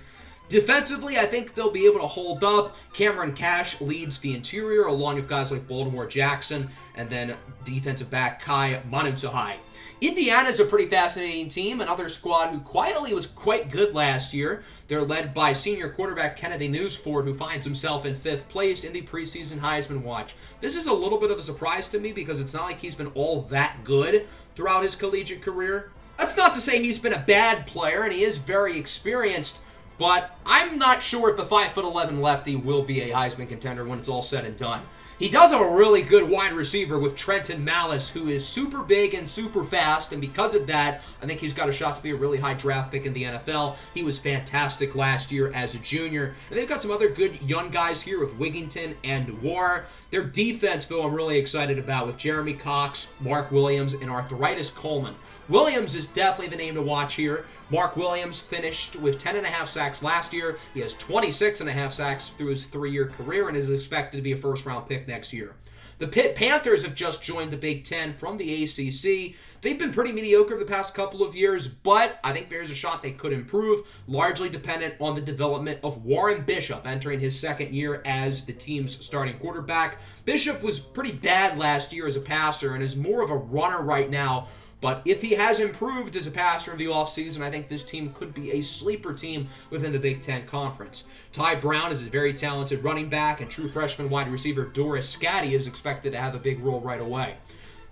Defensively, I think they'll be able to hold up. Cameron Cash leads the interior, along with guys like Baltimore Jackson, and then defensive back Kai Manutohai. Indiana's a pretty fascinating team, another squad who quietly was quite good last year. They're led by senior quarterback Kennedy Newsford, who finds himself in 5th place in the preseason Heisman watch. This is a little bit of a surprise to me because it's not like he's been all that good throughout his collegiate career. That's not to say he's been a bad player, and he is very experienced, but I'm not sure if the 5'11" lefty will be a Heisman contender when it's all said and done. He does have a really good wide receiver with Trenton Malice, who is super big and super fast, and because of that, I think he's got a shot to be a really high draft pick in the NFL. He was fantastic last year as a junior. And they've got some other good young guys here with Wigington and War. Their defense, though, I'm really excited about with Jeremy Cox, Mark Williams, and Arthritis Coleman. Williams is definitely the name to watch here. Mark Williams finished with 10.5 sacks last year. He has 26.5 sacks through his 3-year career and is expected to be a first-round pick next year. The Pitt Panthers have just joined the Big Ten from the ACC. They've been pretty mediocre the past couple of years, but I think there's a shot they could improve, largely dependent on the development of Warren Bishop entering his 2nd year as the team's starting quarterback. Bishop was pretty bad last year as a passer and is more of a runner right now. But if he has improved as a passer in the offseason, I think this team could be a sleeper team within the Big Ten Conference. Ty Brown is a very talented running back, and true freshman wide receiver Doris Scatty is expected to have a big role right away.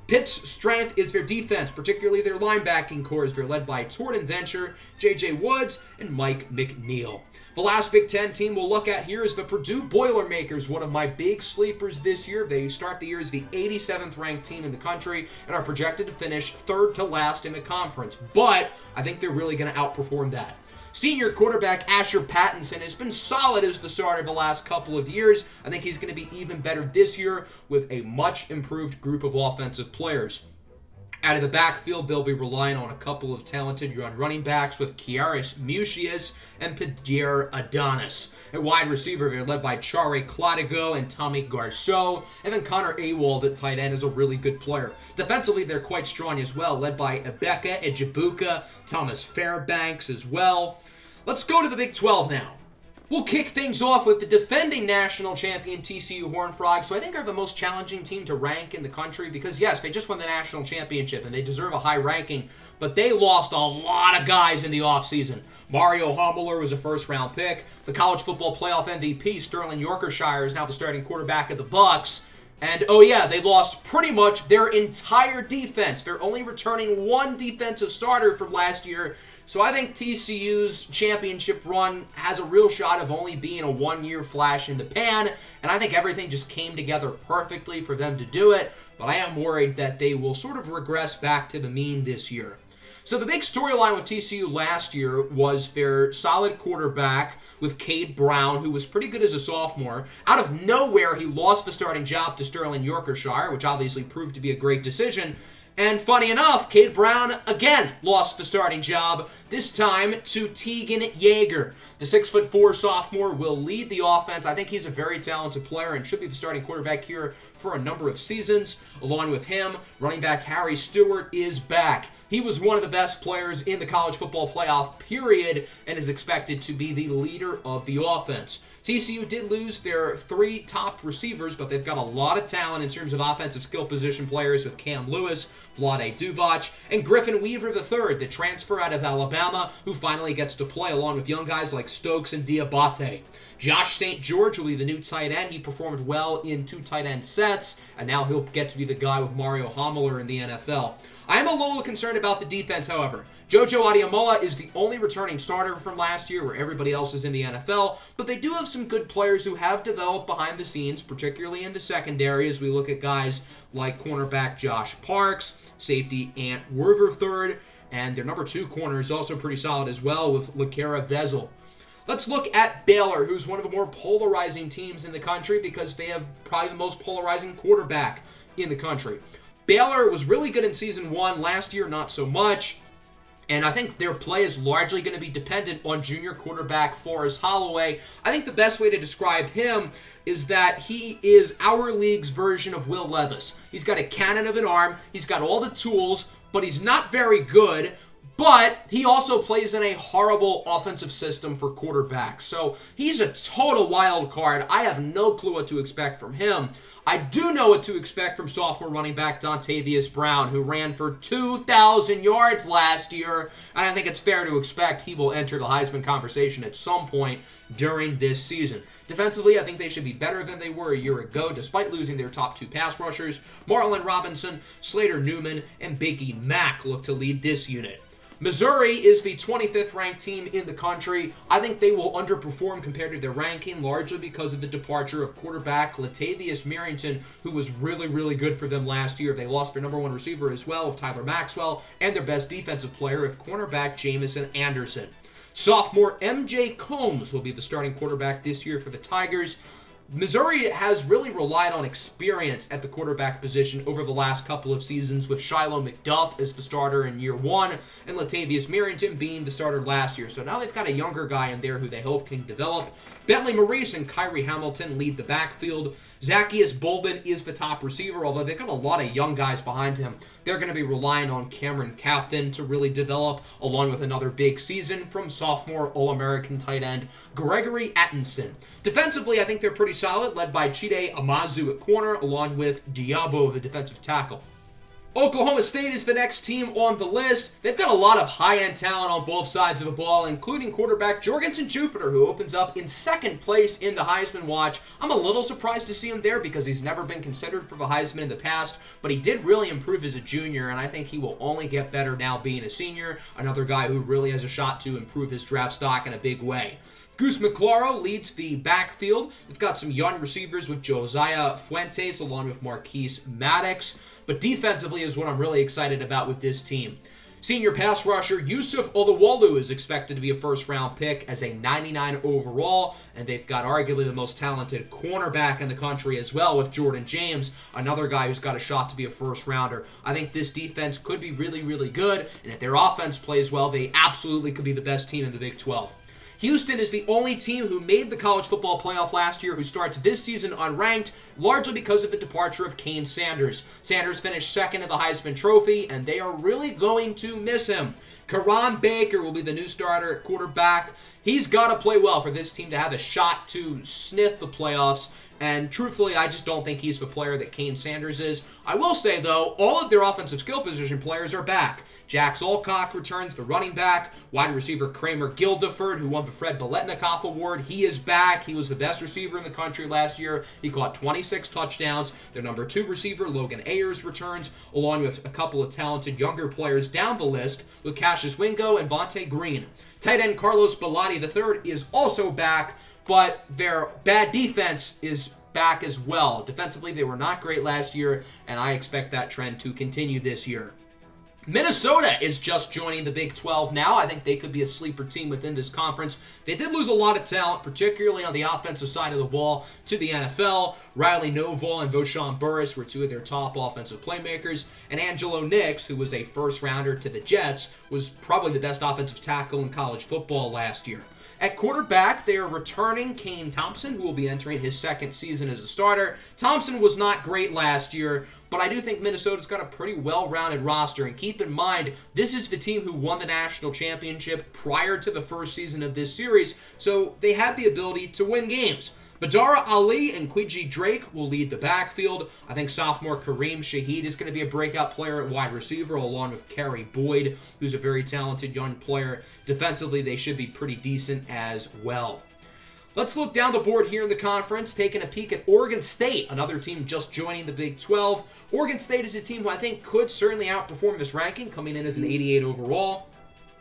Pitt's strength is their defense, particularly their linebacking cores. They're led by Torton Venture, J.J. Woods, and Mike McNeil. The last Big Ten team we'll look at here is the Purdue Boilermakers, one of my big sleepers this year. They start the year as the 87th ranked team in the country and are projected to finish 3rd to last in the conference. But I think they're really going to outperform that. Senior quarterback Asher Pattinson has been solid as the starter the last couple of years. I think he's going to be even better this year with a much improved group of offensive players. Out of the backfield, they'll be relying on a couple of talented young running backs with Kiaris Mucius and Pedir Adonis. At wide receiver, they're led by Chare Clodigo and Tommy Garceau, and then Connor Awald at tight end is a really good player. Defensively, they're quite strong as well, led by Ebeka Ejibuka, Thomas Fairbanks as well. Let's go to the Big 12 now. We'll kick things off with the defending national champion TCU Horned Frogs, who I think are the most challenging team to rank in the country because, yes, they just won the national championship and they deserve a high ranking, but they lost a lot of guys in the offseason. Mario Hummeler was a first-round pick. The college football playoff MVP, Sterling Yorkshire, is now the starting quarterback of the Bucs. And, oh yeah, they lost pretty much their entire defense. They're only returning one defensive starter from last year. So I think TCU's championship run has a real shot of only being a one-year flash in the pan. And I think everything just came together perfectly for them to do it. But I am worried that they will sort of regress back to the mean this year. So the big storyline with TCU last year was their solid quarterback with Cade Brown, who was pretty good as a sophomore. Out of nowhere, he lost the starting job to Sterling Yorkshire, which obviously proved to be a great decision. And funny enough, Cade Brown again lost the starting job, this time to Tegan Yeager. The 6'4" sophomore will lead the offense. I think he's a very talented player and should be the starting quarterback here for a number of seasons. Along with him, running back Harry Stewart is back. He was one of the best players in the college football playoff period and is expected to be the leader of the offense. TCU did lose their 3 top receivers, but they've got a lot of talent in terms of offensive skill position players with Cam Lewis, Vlade Duvac, and Griffin Weaver III, the transfer out of Alabama, who finally gets to play along with young guys like Stokes and Diabate. Josh St. George will be the new tight end. He performed well in 2 tight end sets, and now he'll get to be the guy with Mario Homeler in the NFL. I am a little concerned about the defense, however. Jojo Adiamola is the only returning starter from last year, where everybody else is in the NFL, but they do have some good players who have developed behind the scenes, particularly in the secondary, as we look at guys like cornerback Josh Parks, safety Ant Werver III, and their number 2 corner is also pretty solid as well with LaCara Vezel. Let's look at Baylor, who's one of the more polarizing teams in the country because they have probably the most polarizing quarterback in the country. Baylor was really good in Season 1. Last year, not so much. And I think their play is largely going to be dependent on junior quarterback Forrest Holloway. I think the best way to describe him is that he is our league's version of Will Levis. He's got a cannon of an arm. He's got all the tools, but he's not very good. But he also plays in a horrible offensive system for quarterbacks. So he's a total wild card. I have no clue what to expect from him. I do know what to expect from sophomore running back Dontavius Brown, who ran for 2,000 yards last year. And I think it's fair to expect he will enter the Heisman conversation at some point during this season. Defensively, I think they should be better than they were a year ago, despite losing their top 2 pass rushers. Marlon Robinson, Slater Newman, and Biggie Mack look to lead this unit. Missouri is the 25th ranked team in the country. I think they will underperform compared to their ranking, largely because of the departure of quarterback Latavius Merrington, who was really, really good for them last year. They lost their number 1 receiver as well, of Tyler Maxwell, and their best defensive player, of cornerback Jamison Anderson. Sophomore MJ Combs will be the starting quarterback this year for the Tigers. Missouri has really relied on experience at the quarterback position over the last couple of seasons, with Shiloh McDuff as the starter in year 1 and Latavius Merrington being the starter last year. So now they've got a younger guy in there who they hope can develop. Bentley Maurice and Kyrie Hamilton lead the backfield. Zacchaeus Bolden is the top receiver, although they've got a lot of young guys behind him. They're going to be relying on Cameron Captain to really develop, along with another big season from sophomore All-American tight end Gregory Atkinson. Defensively, I think they're pretty solid, led by Chide Amazu at corner, along with Diabo, the defensive tackle. Oklahoma State is the next team on the list. They've got a lot of high-end talent on both sides of the ball, including quarterback Jorgensen Jupiter, who opens up in 2nd place in the Heisman watch. I'm a little surprised to see him there because he's never been considered for the Heisman in the past, but he did really improve as a junior, and I think he will only get better now being a senior. Another guy who really has a shot to improve his draft stock in a big way. Goose McClaro leads the backfield. They've got some young receivers with Josiah Fuentes along with Marquise Maddox. But defensively is what I'm really excited about with this team. Senior pass rusher Yusuf Oluwalu is expected to be a first-round pick as a 99 overall, and they've got arguably the most talented cornerback in the country as well with Jordan James, another guy who's got a shot to be a first-rounder. I think this defense could be really, really good, and if their offense plays well, they absolutely could be the best team in the Big 12. Houston is the only team who made the college football playoff last year who starts this season unranked, largely because of the departure of Kane Sanders. Sanders finished 2nd in the Heisman Trophy, and they are really going to miss him. Karan Baker will be the new starter at quarterback. He's got to play well for this team to have a shot to sniff the playoffs. And truthfully, I just don't think he's the player that Kane Sanders is. I will say, though, all of their offensive skill position players are back. Jax Alcock returns, the running back. Wide receiver Kramer Gildeford, who won the Fred Biletnikoff Award, he is back. He was the best receiver in the country last year. He caught 26 touchdowns. Their number 2 receiver, Logan Ayers, returns, along with a couple of talented younger players down the list with Cassius Wingo and Vontae Green. Tight end Carlos Bellotti III is also back, but their bad defense is back as well. Defensively, they were not great last year, and I expect that trend to continue this year. Minnesota is just joining the Big 12 now. I think they could be a sleeper team within this conference. They did lose a lot of talent, particularly on the offensive side of the ball, to the NFL. Riley Noval and Voshan Burris were two of their top offensive playmakers. And Angelo Nix, who was a first-rounder to the Jets, was probably the best offensive tackle in college football last year. At quarterback, they are returning Kane Thompson, who will be entering his second season as a starter. Thompson was not great last year, but I do think Minnesota's got a pretty well-rounded roster. And keep in mind, this is the team who won the national championship prior to the first season of this series, so they had the ability to win games. Badara Ali and Quidgy Drake will lead the backfield. I think sophomore Kareem Shaheed is going to be a breakout player at wide receiver, along with Kerry Boyd, who's a very talented young player. Defensively, they should be pretty decent as well. Let's look down the board here in the conference, taking a peek at Oregon State, another team just joining the Big 12. Oregon State is a team who I think could certainly outperform this ranking, coming in as an 88 overall.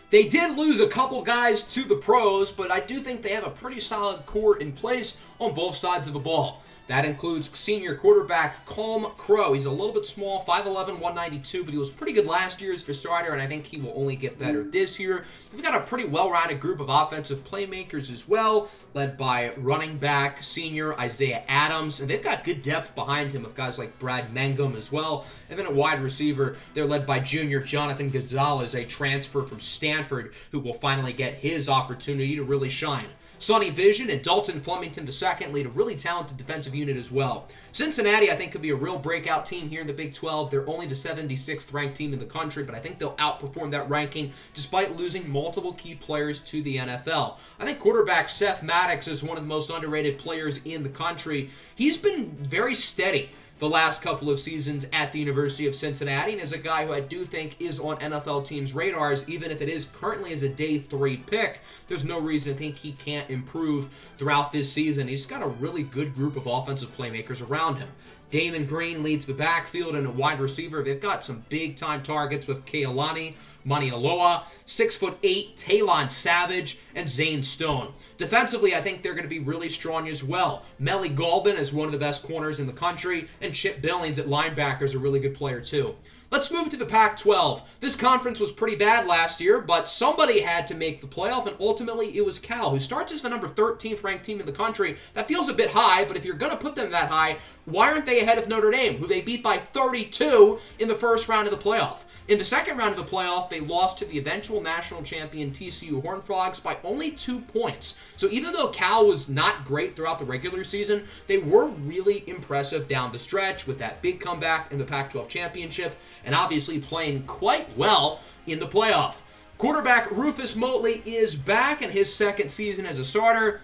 They did lose a couple guys to the pros, but I do think they have a pretty solid core in place on both sides of the ball. That includes senior quarterback Calm Crow. He's a little bit small, 5'11", 192, but he was pretty good last year as the starter, and I think he will only get better this year. They've got a pretty well-rounded group of offensive playmakers as well, led by running back senior Isaiah Adams, and they've got good depth behind him with guys like Brad Mangum as well. And then at wide receiver, they're led by junior Jonathan Gonzalez, a transfer from Stanford, who will finally get his opportunity to really shine. Sonny Vision and Dalton Flemington II lead a really talented defensive unit as well. Cincinnati, I think, could be a real breakout team here in the Big 12. They're only the 76th ranked team in the country, but I think they'll outperform that ranking despite losing multiple key players to the NFL. I think quarterback Seth Maddox is one of the most underrated players in the country. He's been very steady the last couple of seasons at the University of Cincinnati, and is a guy who I do think is on NFL teams' radars, even if it is currently as a day 3 pick. There's no reason to think he can't improve throughout this season. He's got a really good group of offensive playmakers around him. Damon Green leads the backfield, and a wide receiver, they've got some big-time targets with Kealani Manialoa, 6'8", Talon Savage, and Zane Stone. Defensively, I think they're going to be really strong as well. Melly Golden is one of the best corners in the country, and Chip Billings at linebacker is a really good player too. Let's move to the Pac-12. This conference was pretty bad last year, but somebody had to make the playoff, and ultimately it was Cal, who starts as the number 13th ranked team in the country. That feels a bit high, but if you're going to put them that high, why aren't they ahead of Notre Dame, who they beat by 32 in the first round of the playoff? In the second round of the playoff, they lost to the eventual national champion TCU Horned Frogs by only 2 points. So even though Cal was not great throughout the regular season, they were really impressive down the stretch with that big comeback in the Pac-12 championship, and obviously playing quite well in the playoff. Quarterback Rufus Motley is back in his second season as a starter.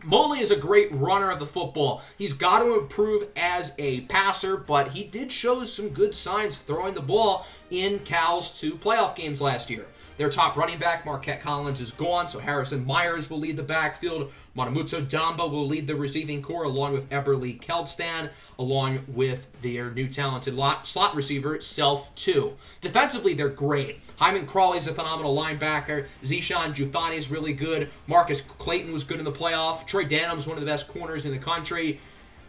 Motley is a great runner of the football. He's got to improve as a passer, but he did show some good signs throwing the ball in Cal's 2 playoff games last year. Their top running back, Marquette Collins, is gone, so Harrison Myers will lead the backfield. Manamuto Damba will lead the receiving core, along with Eberle Keldstan, along with their new talented slot receiver, Self 2. Defensively, they're great. Hyman Crawley's a phenomenal linebacker. Zishan Juthani is really good. Marcus Clayton was good in the playoff. Troy Danham's one of the best corners in the country.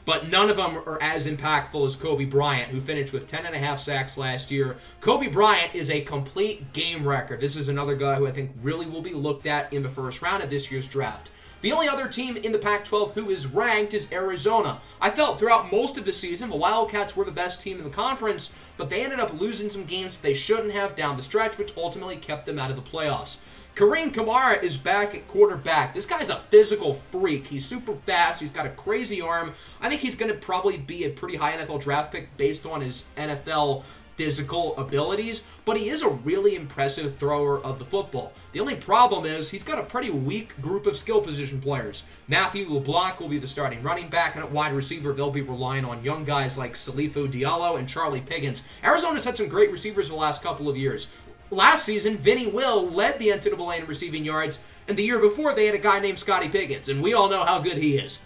But none of them are as impactful as Kobe Bryant, who finished with 10.5 sacks last year. Kobe Bryant is a complete game record. This is another guy who I think really will be looked at in the first round of this year's draft. The only other team in the Pac-12 who is ranked is Arizona. I felt throughout most of the season the Wildcats were the best team in the conference, but they ended up losing some games that they shouldn't have down the stretch, which ultimately kept them out of the playoffs. Kareem Kamara is back at quarterback. This guy's a physical freak. He's super fast. He's got a crazy arm. I think he's going to probably be a pretty high NFL draft pick based on his NFL physical abilities, but he is a really impressive thrower of the football. The only problem is he's got a pretty weak group of skill position players. Matthew LeBlanc will be the starting running back, and at wide receiver, they'll be relying on young guys like Salifo Diallo and Charlie Piggins. Arizona's had some great receivers the last couple of years. Last season, Vinny Will led the NCAA in receiving yards, and the year before, they had a guy named Scotty Piggins, and we all know how good he is.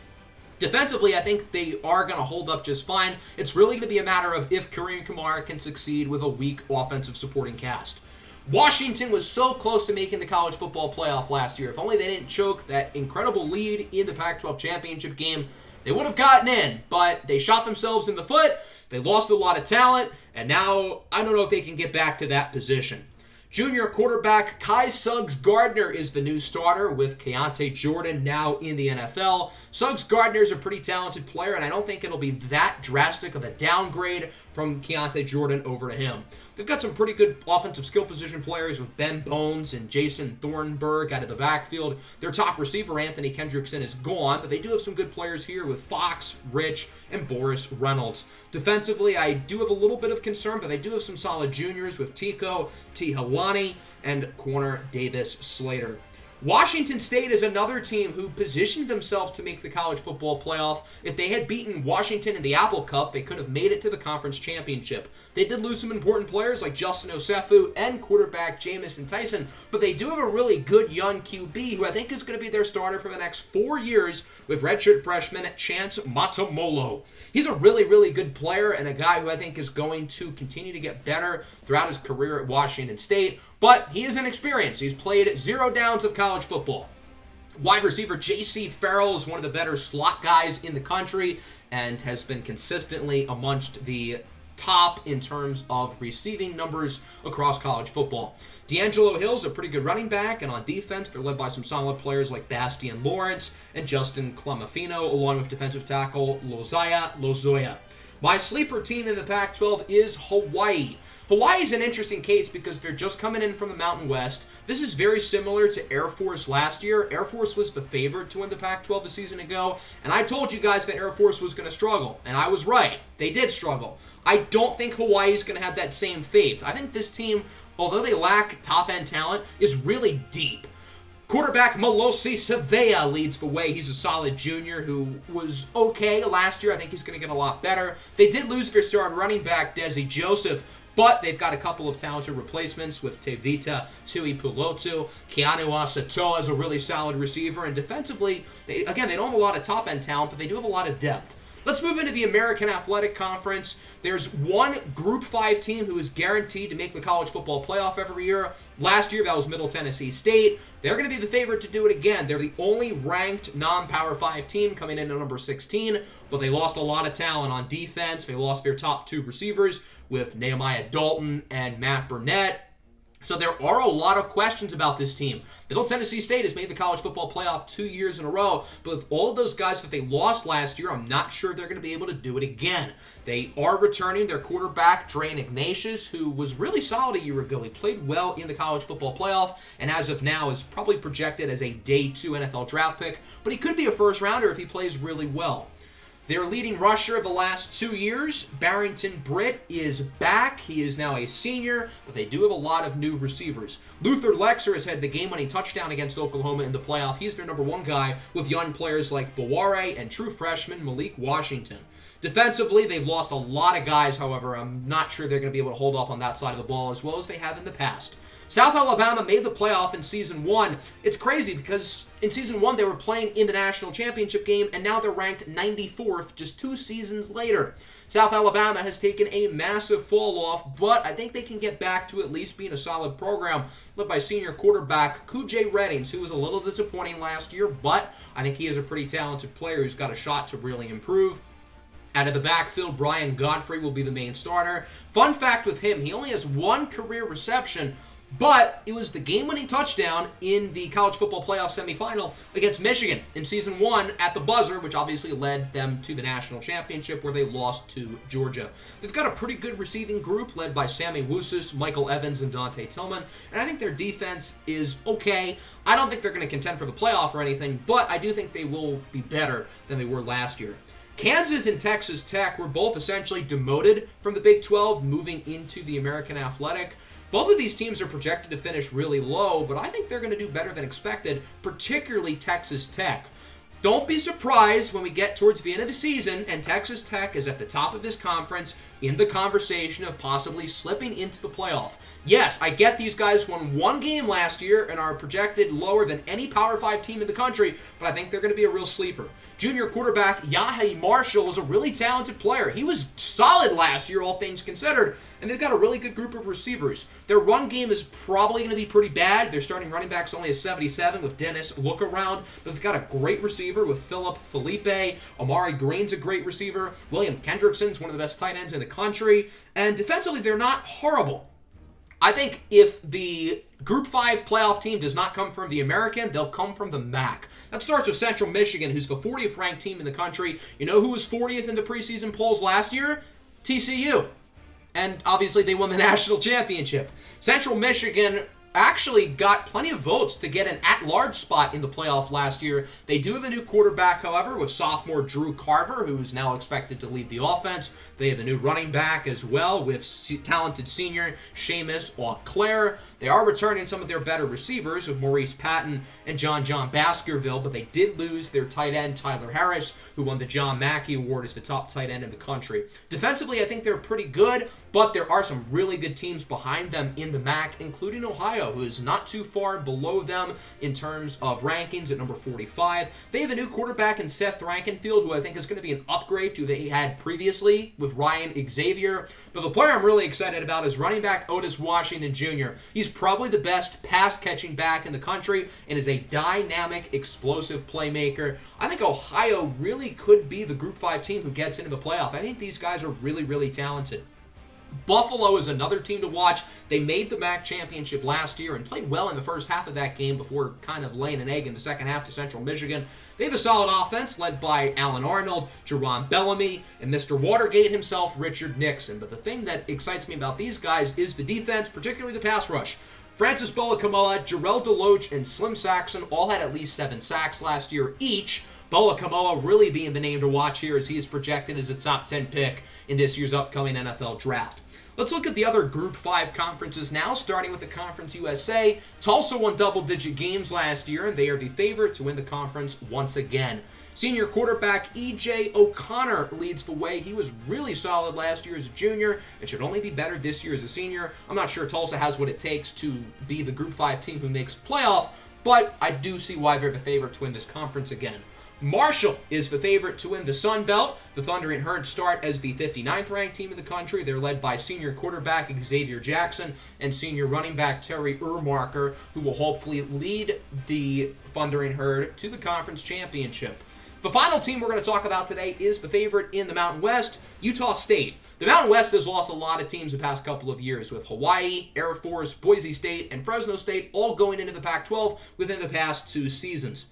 Defensively, I think they are going to hold up just fine. It's really going to be a matter of if Kareem Kamara can succeed with a weak offensive supporting cast. Washington was so close to making the college football playoff last year. If only they didn't choke that incredible lead in the Pac-12 championship game. They would have gotten in, but they shot themselves in the foot. They lost a lot of talent, and now I don't know if they can get back to that position. Junior quarterback Kai Suggs-Gardner is the new starter with Keontae Jordan now in the NFL. Suggs-Gardner is a pretty talented player, and I don't think it'll be that drastic of a downgrade from Keontae Jordan over to him. They've got some pretty good offensive skill position players with Ben Bones and Jason Thornburg out of the backfield. Their top receiver, Anthony Kendrickson, is gone, but they do have some good players here with Fox, Rich, and Boris Reynolds. Defensively, I do have a little bit of concern, but they do have some solid juniors with Tico Tihalani and corner Davis Slater. Washington State is another team who positioned themselves to make the college football playoff. If they had beaten Washington in the Apple Cup, they could have made it to the conference championship. They did lose some important players like Justin Osefu and quarterback Jamison Tyson, but they do have a really good young QB who I think is going to be their starter for the next 4 years with redshirt freshman Chance Matamolo. He's a really, really good player and a guy who I think is going to continue to get better throughout his career at Washington State. But he is inexperienced. He's played 0 downs of college football. Wide receiver J.C. Farrell is one of the better slot guys in the country and has been consistently amongst the top in terms of receiving numbers across college football. D'Angelo Hill's a pretty good running back, and on defense, they're led by some solid players like Bastian Lawrence and Justin Clemafino, along with defensive tackle Lozoya. My sleeper team in the Pac-12 is Hawaii. Hawaii is an interesting case because they're just coming in from the Mountain West. This is very similar to Air Force last year. Air Force was the favorite to win the Pac-12 a season ago, and I told you guys that Air Force was going to struggle, and I was right. They did struggle. I don't think Hawaii is going to have that same faith. I think this team, although they lack top-end talent, is really deep. Quarterback Malosi Savea leads the way. He's a solid junior who was okay last year. I think he's going to get a lot better. They did lose their starting running back, Desi Joseph, but they've got a couple of talented replacements with Tevita Tuipulotu. Keanu Asato is a really solid receiver, and defensively, they don't have a lot of top-end talent, but they do have a lot of depth. Let's move into the American Athletic Conference. There's one Group 5 team who is guaranteed to make the college football playoff every year. Last year, that was Middle Tennessee State. They're going to be the favorite to do it again. They're the only ranked non-Power 5 team coming in at number 16, but they lost a lot of talent on defense. They lost their top 2 receivers with Nehemiah Dalton and Matt Burnett. So there are a lot of questions about this team. Middle Tennessee State has made the college football playoff 2 years in a row, but with all of those guys that they lost last year, I'm not sure they're going to be able to do it again. They are returning their quarterback, Drain Ignatius, who was really solid a year ago. He played well in the college football playoff, and as of now is probably projected as a Day 2 NFL draft pick, but he could be a first-rounder if he plays really well. Their leading rusher of the last 2 years, Barrington Britt, is back. He is now a senior, but they do have a lot of new receivers. Luther Lexer has had the game-winning touchdown against Oklahoma in the playoff. He's their number 1 guy with young players like Baware and true freshman Malik Washington. Defensively, they've lost a lot of guys, however. I'm not sure they're going to be able to hold up on that side of the ball as well as they have in the past. South Alabama made the playoff in Season 1. It's crazy because in Season 1 they were playing in the national championship game, and now they're ranked 94th just 2 seasons later. South Alabama has taken a massive fall off, but I think they can get back to at least being a solid program, led by senior quarterback Kujay Reddings, who was a little disappointing last year, but I think he is a pretty talented player who's got a shot to really improve. Out of the backfield, Brian Godfrey will be the main starter. Fun fact with him, he only has 1 career reception, but it was the game-winning touchdown in the college football playoff semifinal against Michigan in Season 1 at the buzzer, which obviously led them to the national championship where they lost to Georgia. They've got a pretty good receiving group led by Sammy Wusus, Michael Evans, and Dante Tillman, and I think their defense is okay. I don't think they're going to contend for the playoff or anything, but I do think they will be better than they were last year. Kansas and Texas Tech were both essentially demoted from the Big 12, moving into the American Athletic. Both of these teams are projected to finish really low, but I think they're going to do better than expected, particularly Texas Tech. Don't be surprised when we get towards the end of the season and Texas Tech is at the top of this conference in the conversation of possibly slipping into the playoff. Yes, I get these guys won 1 game last year and are projected lower than any Power 5 team in the country, but I think they're going to be a real sleeper. Junior quarterback Yahay Marshall is a really talented player. He was solid last year, all things considered, and they've got a really good group of receivers. Their run game is probably going to be pretty bad. Their starting running back's only a 77 with Dennis Lookaround, but they've got a great receiver receiver with Philip Felipe. Amari Green's a great receiver. William Kendrickson's one of the best tight ends in the country. And defensively, they're not horrible. I think if the Group 5 playoff team does not come from the American, they'll come from the MAC. That starts with Central Michigan, who's the 40th ranked team in the country. You know who was 40th in the preseason polls last year? TCU. And obviously they won the national championship. Central Michigan actually got plenty of votes to get an at-large spot in the playoff last year. They do have a new quarterback, however, with sophomore Drew Carver, who is now expected to lead the offense. They have a new running back as well with talented senior Seamus Auclair. They are returning some of their better receivers with Maurice Patton and John Baskerville, but they did lose their tight end Tyler Harris, who won the John Mackey Award as the top tight end in the country. Defensively, I think they're pretty good, but there are some really good teams behind them in the MAC, including Ohio, who is not too far below them in terms of rankings at number 45. They have a new quarterback in Seth Rankenfield, who I think is going to be an upgrade to they had previously with Ryan Xavier. But the player I'm really excited about is running back Otis Washington Jr. He's probably the best pass-catching back in the country and is a dynamic, explosive playmaker. I think Ohio really could be the Group 5 team who gets into the playoff. I think these guys are really, really talented. Buffalo is another team to watch. They made the MAC championship last year and played well in the first half of that game before kind of laying an egg in the second half to Central Michigan. They have a solid offense led by Alan Arnold, Jerron Bellamy, and Mr. Watergate himself, Richard Nixon. But the thing that excites me about these guys is the defense, particularly the pass rush. Francis Bolacamoa, Jarrell DeLoach, and Slim Saxon all had at least 7 sacks last year each. Bolacamoa really being the name to watch here as he is projected as a top 10 pick in this year's upcoming NFL draft. Let's look at the other Group 5 conferences now, starting with the Conference USA. Tulsa won double-digit games last year, and they are the favorite to win the conference once again. Senior quarterback E.J. O'Connor leads the way. He was really solid last year as a junior and should only be better this year as a senior. I'm not sure Tulsa has what it takes to be the Group 5 team who makes the playoff, but I do see why they're the favorite to win this conference again. Marshall is the favorite to win the Sun Belt. The Thundering Herd start as the 59th ranked team in the country. They're led by senior quarterback Xavier Jackson and senior running back Terry Urmarker, who will hopefully lead the Thundering Herd to the conference championship. The final team we're going to talk about today is the favorite in the Mountain West, Utah State. The Mountain West has lost a lot of teams the past couple of years, with Hawaii, Air Force, Boise State, and Fresno State all going into the Pac-12 within the past 2 seasons.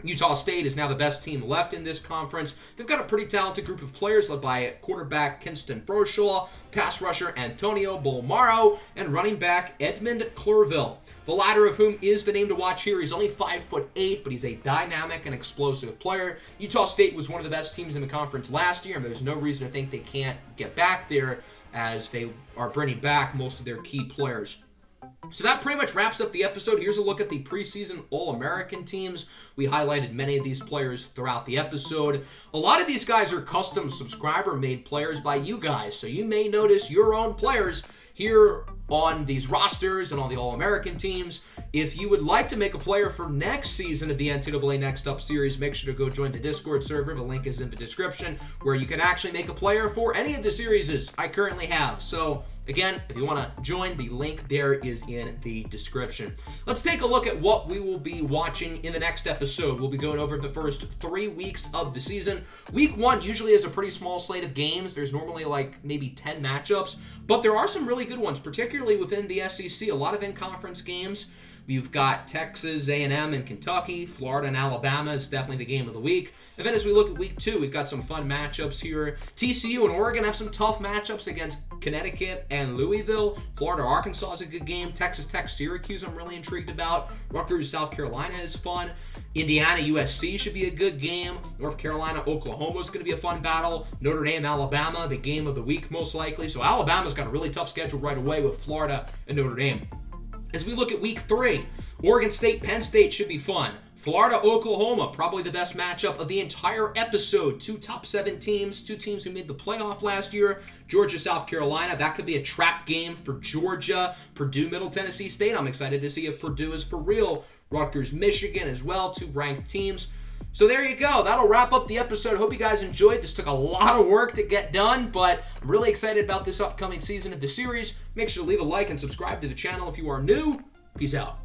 Utah State is now the best team left in this conference. They've got a pretty talented group of players led by quarterback Kinston Froshaw, pass rusher Antonio Bolmaro, and running back Edmund Clerville. The latter of whom is the name to watch here. He's only 5'8", but he's a dynamic and explosive player. Utah State was one of the best teams in the conference last year, and there's no reason to think they can't get back there as they are bringing back most of their key players. So that pretty much wraps up the episode. Here's a look at the preseason All-American teams. We highlighted many of these players throughout the episode. A lot of these guys are custom subscriber-made players by you guys, so you may notice your own players here on these rosters and on the All-American teams. If you would like to make a player for next season of the NCAA Next Up series, make sure to go join the Discord server. The link is in the description, where you can actually make a player for any of the series I currently have. So again, if you want to join, the link there is in the description. Let's take a look at what we will be watching in the next episode. We'll be going over the first 3 weeks of the season. Week 1 usually has a pretty small slate of games. There's normally like maybe 10 matchups, but there are some really good ones, particularly within the SEC. A lot of in-conference games. You've got Texas A&M and Kentucky. Florida and Alabama is definitely the game of the week. And then as we look at week 2, we've got some fun matchups here. TCU and Oregon have some tough matchups against Connecticut and Louisville. Florida, Arkansas is a good game. Texas Tech, Syracuse I'm really intrigued about. Rutgers, South Carolina is fun. Indiana, USC should be a good game. North Carolina, Oklahoma is going to be a fun battle. Notre Dame, Alabama, the game of the week most likely. So Alabama's got a really tough schedule right away with Florida and Notre Dame. As we look at week 3, Oregon State, Penn State should be fun. Florida, Oklahoma, probably the best matchup of the entire episode. 2 top 7 teams, 2 teams who made the playoff last year. Georgia, South Carolina, that could be a trap game for Georgia. Purdue, Middle Tennessee State, I'm excited to see if Purdue is for real. Rutgers, Michigan as well, 2 ranked teams. So there you go. That'll wrap up the episode. Hope you guys enjoyed. This took a lot of work to get done, but I'm really excited about this upcoming season of the series. Make sure to leave a like and subscribe to the channel if you are new. Peace out.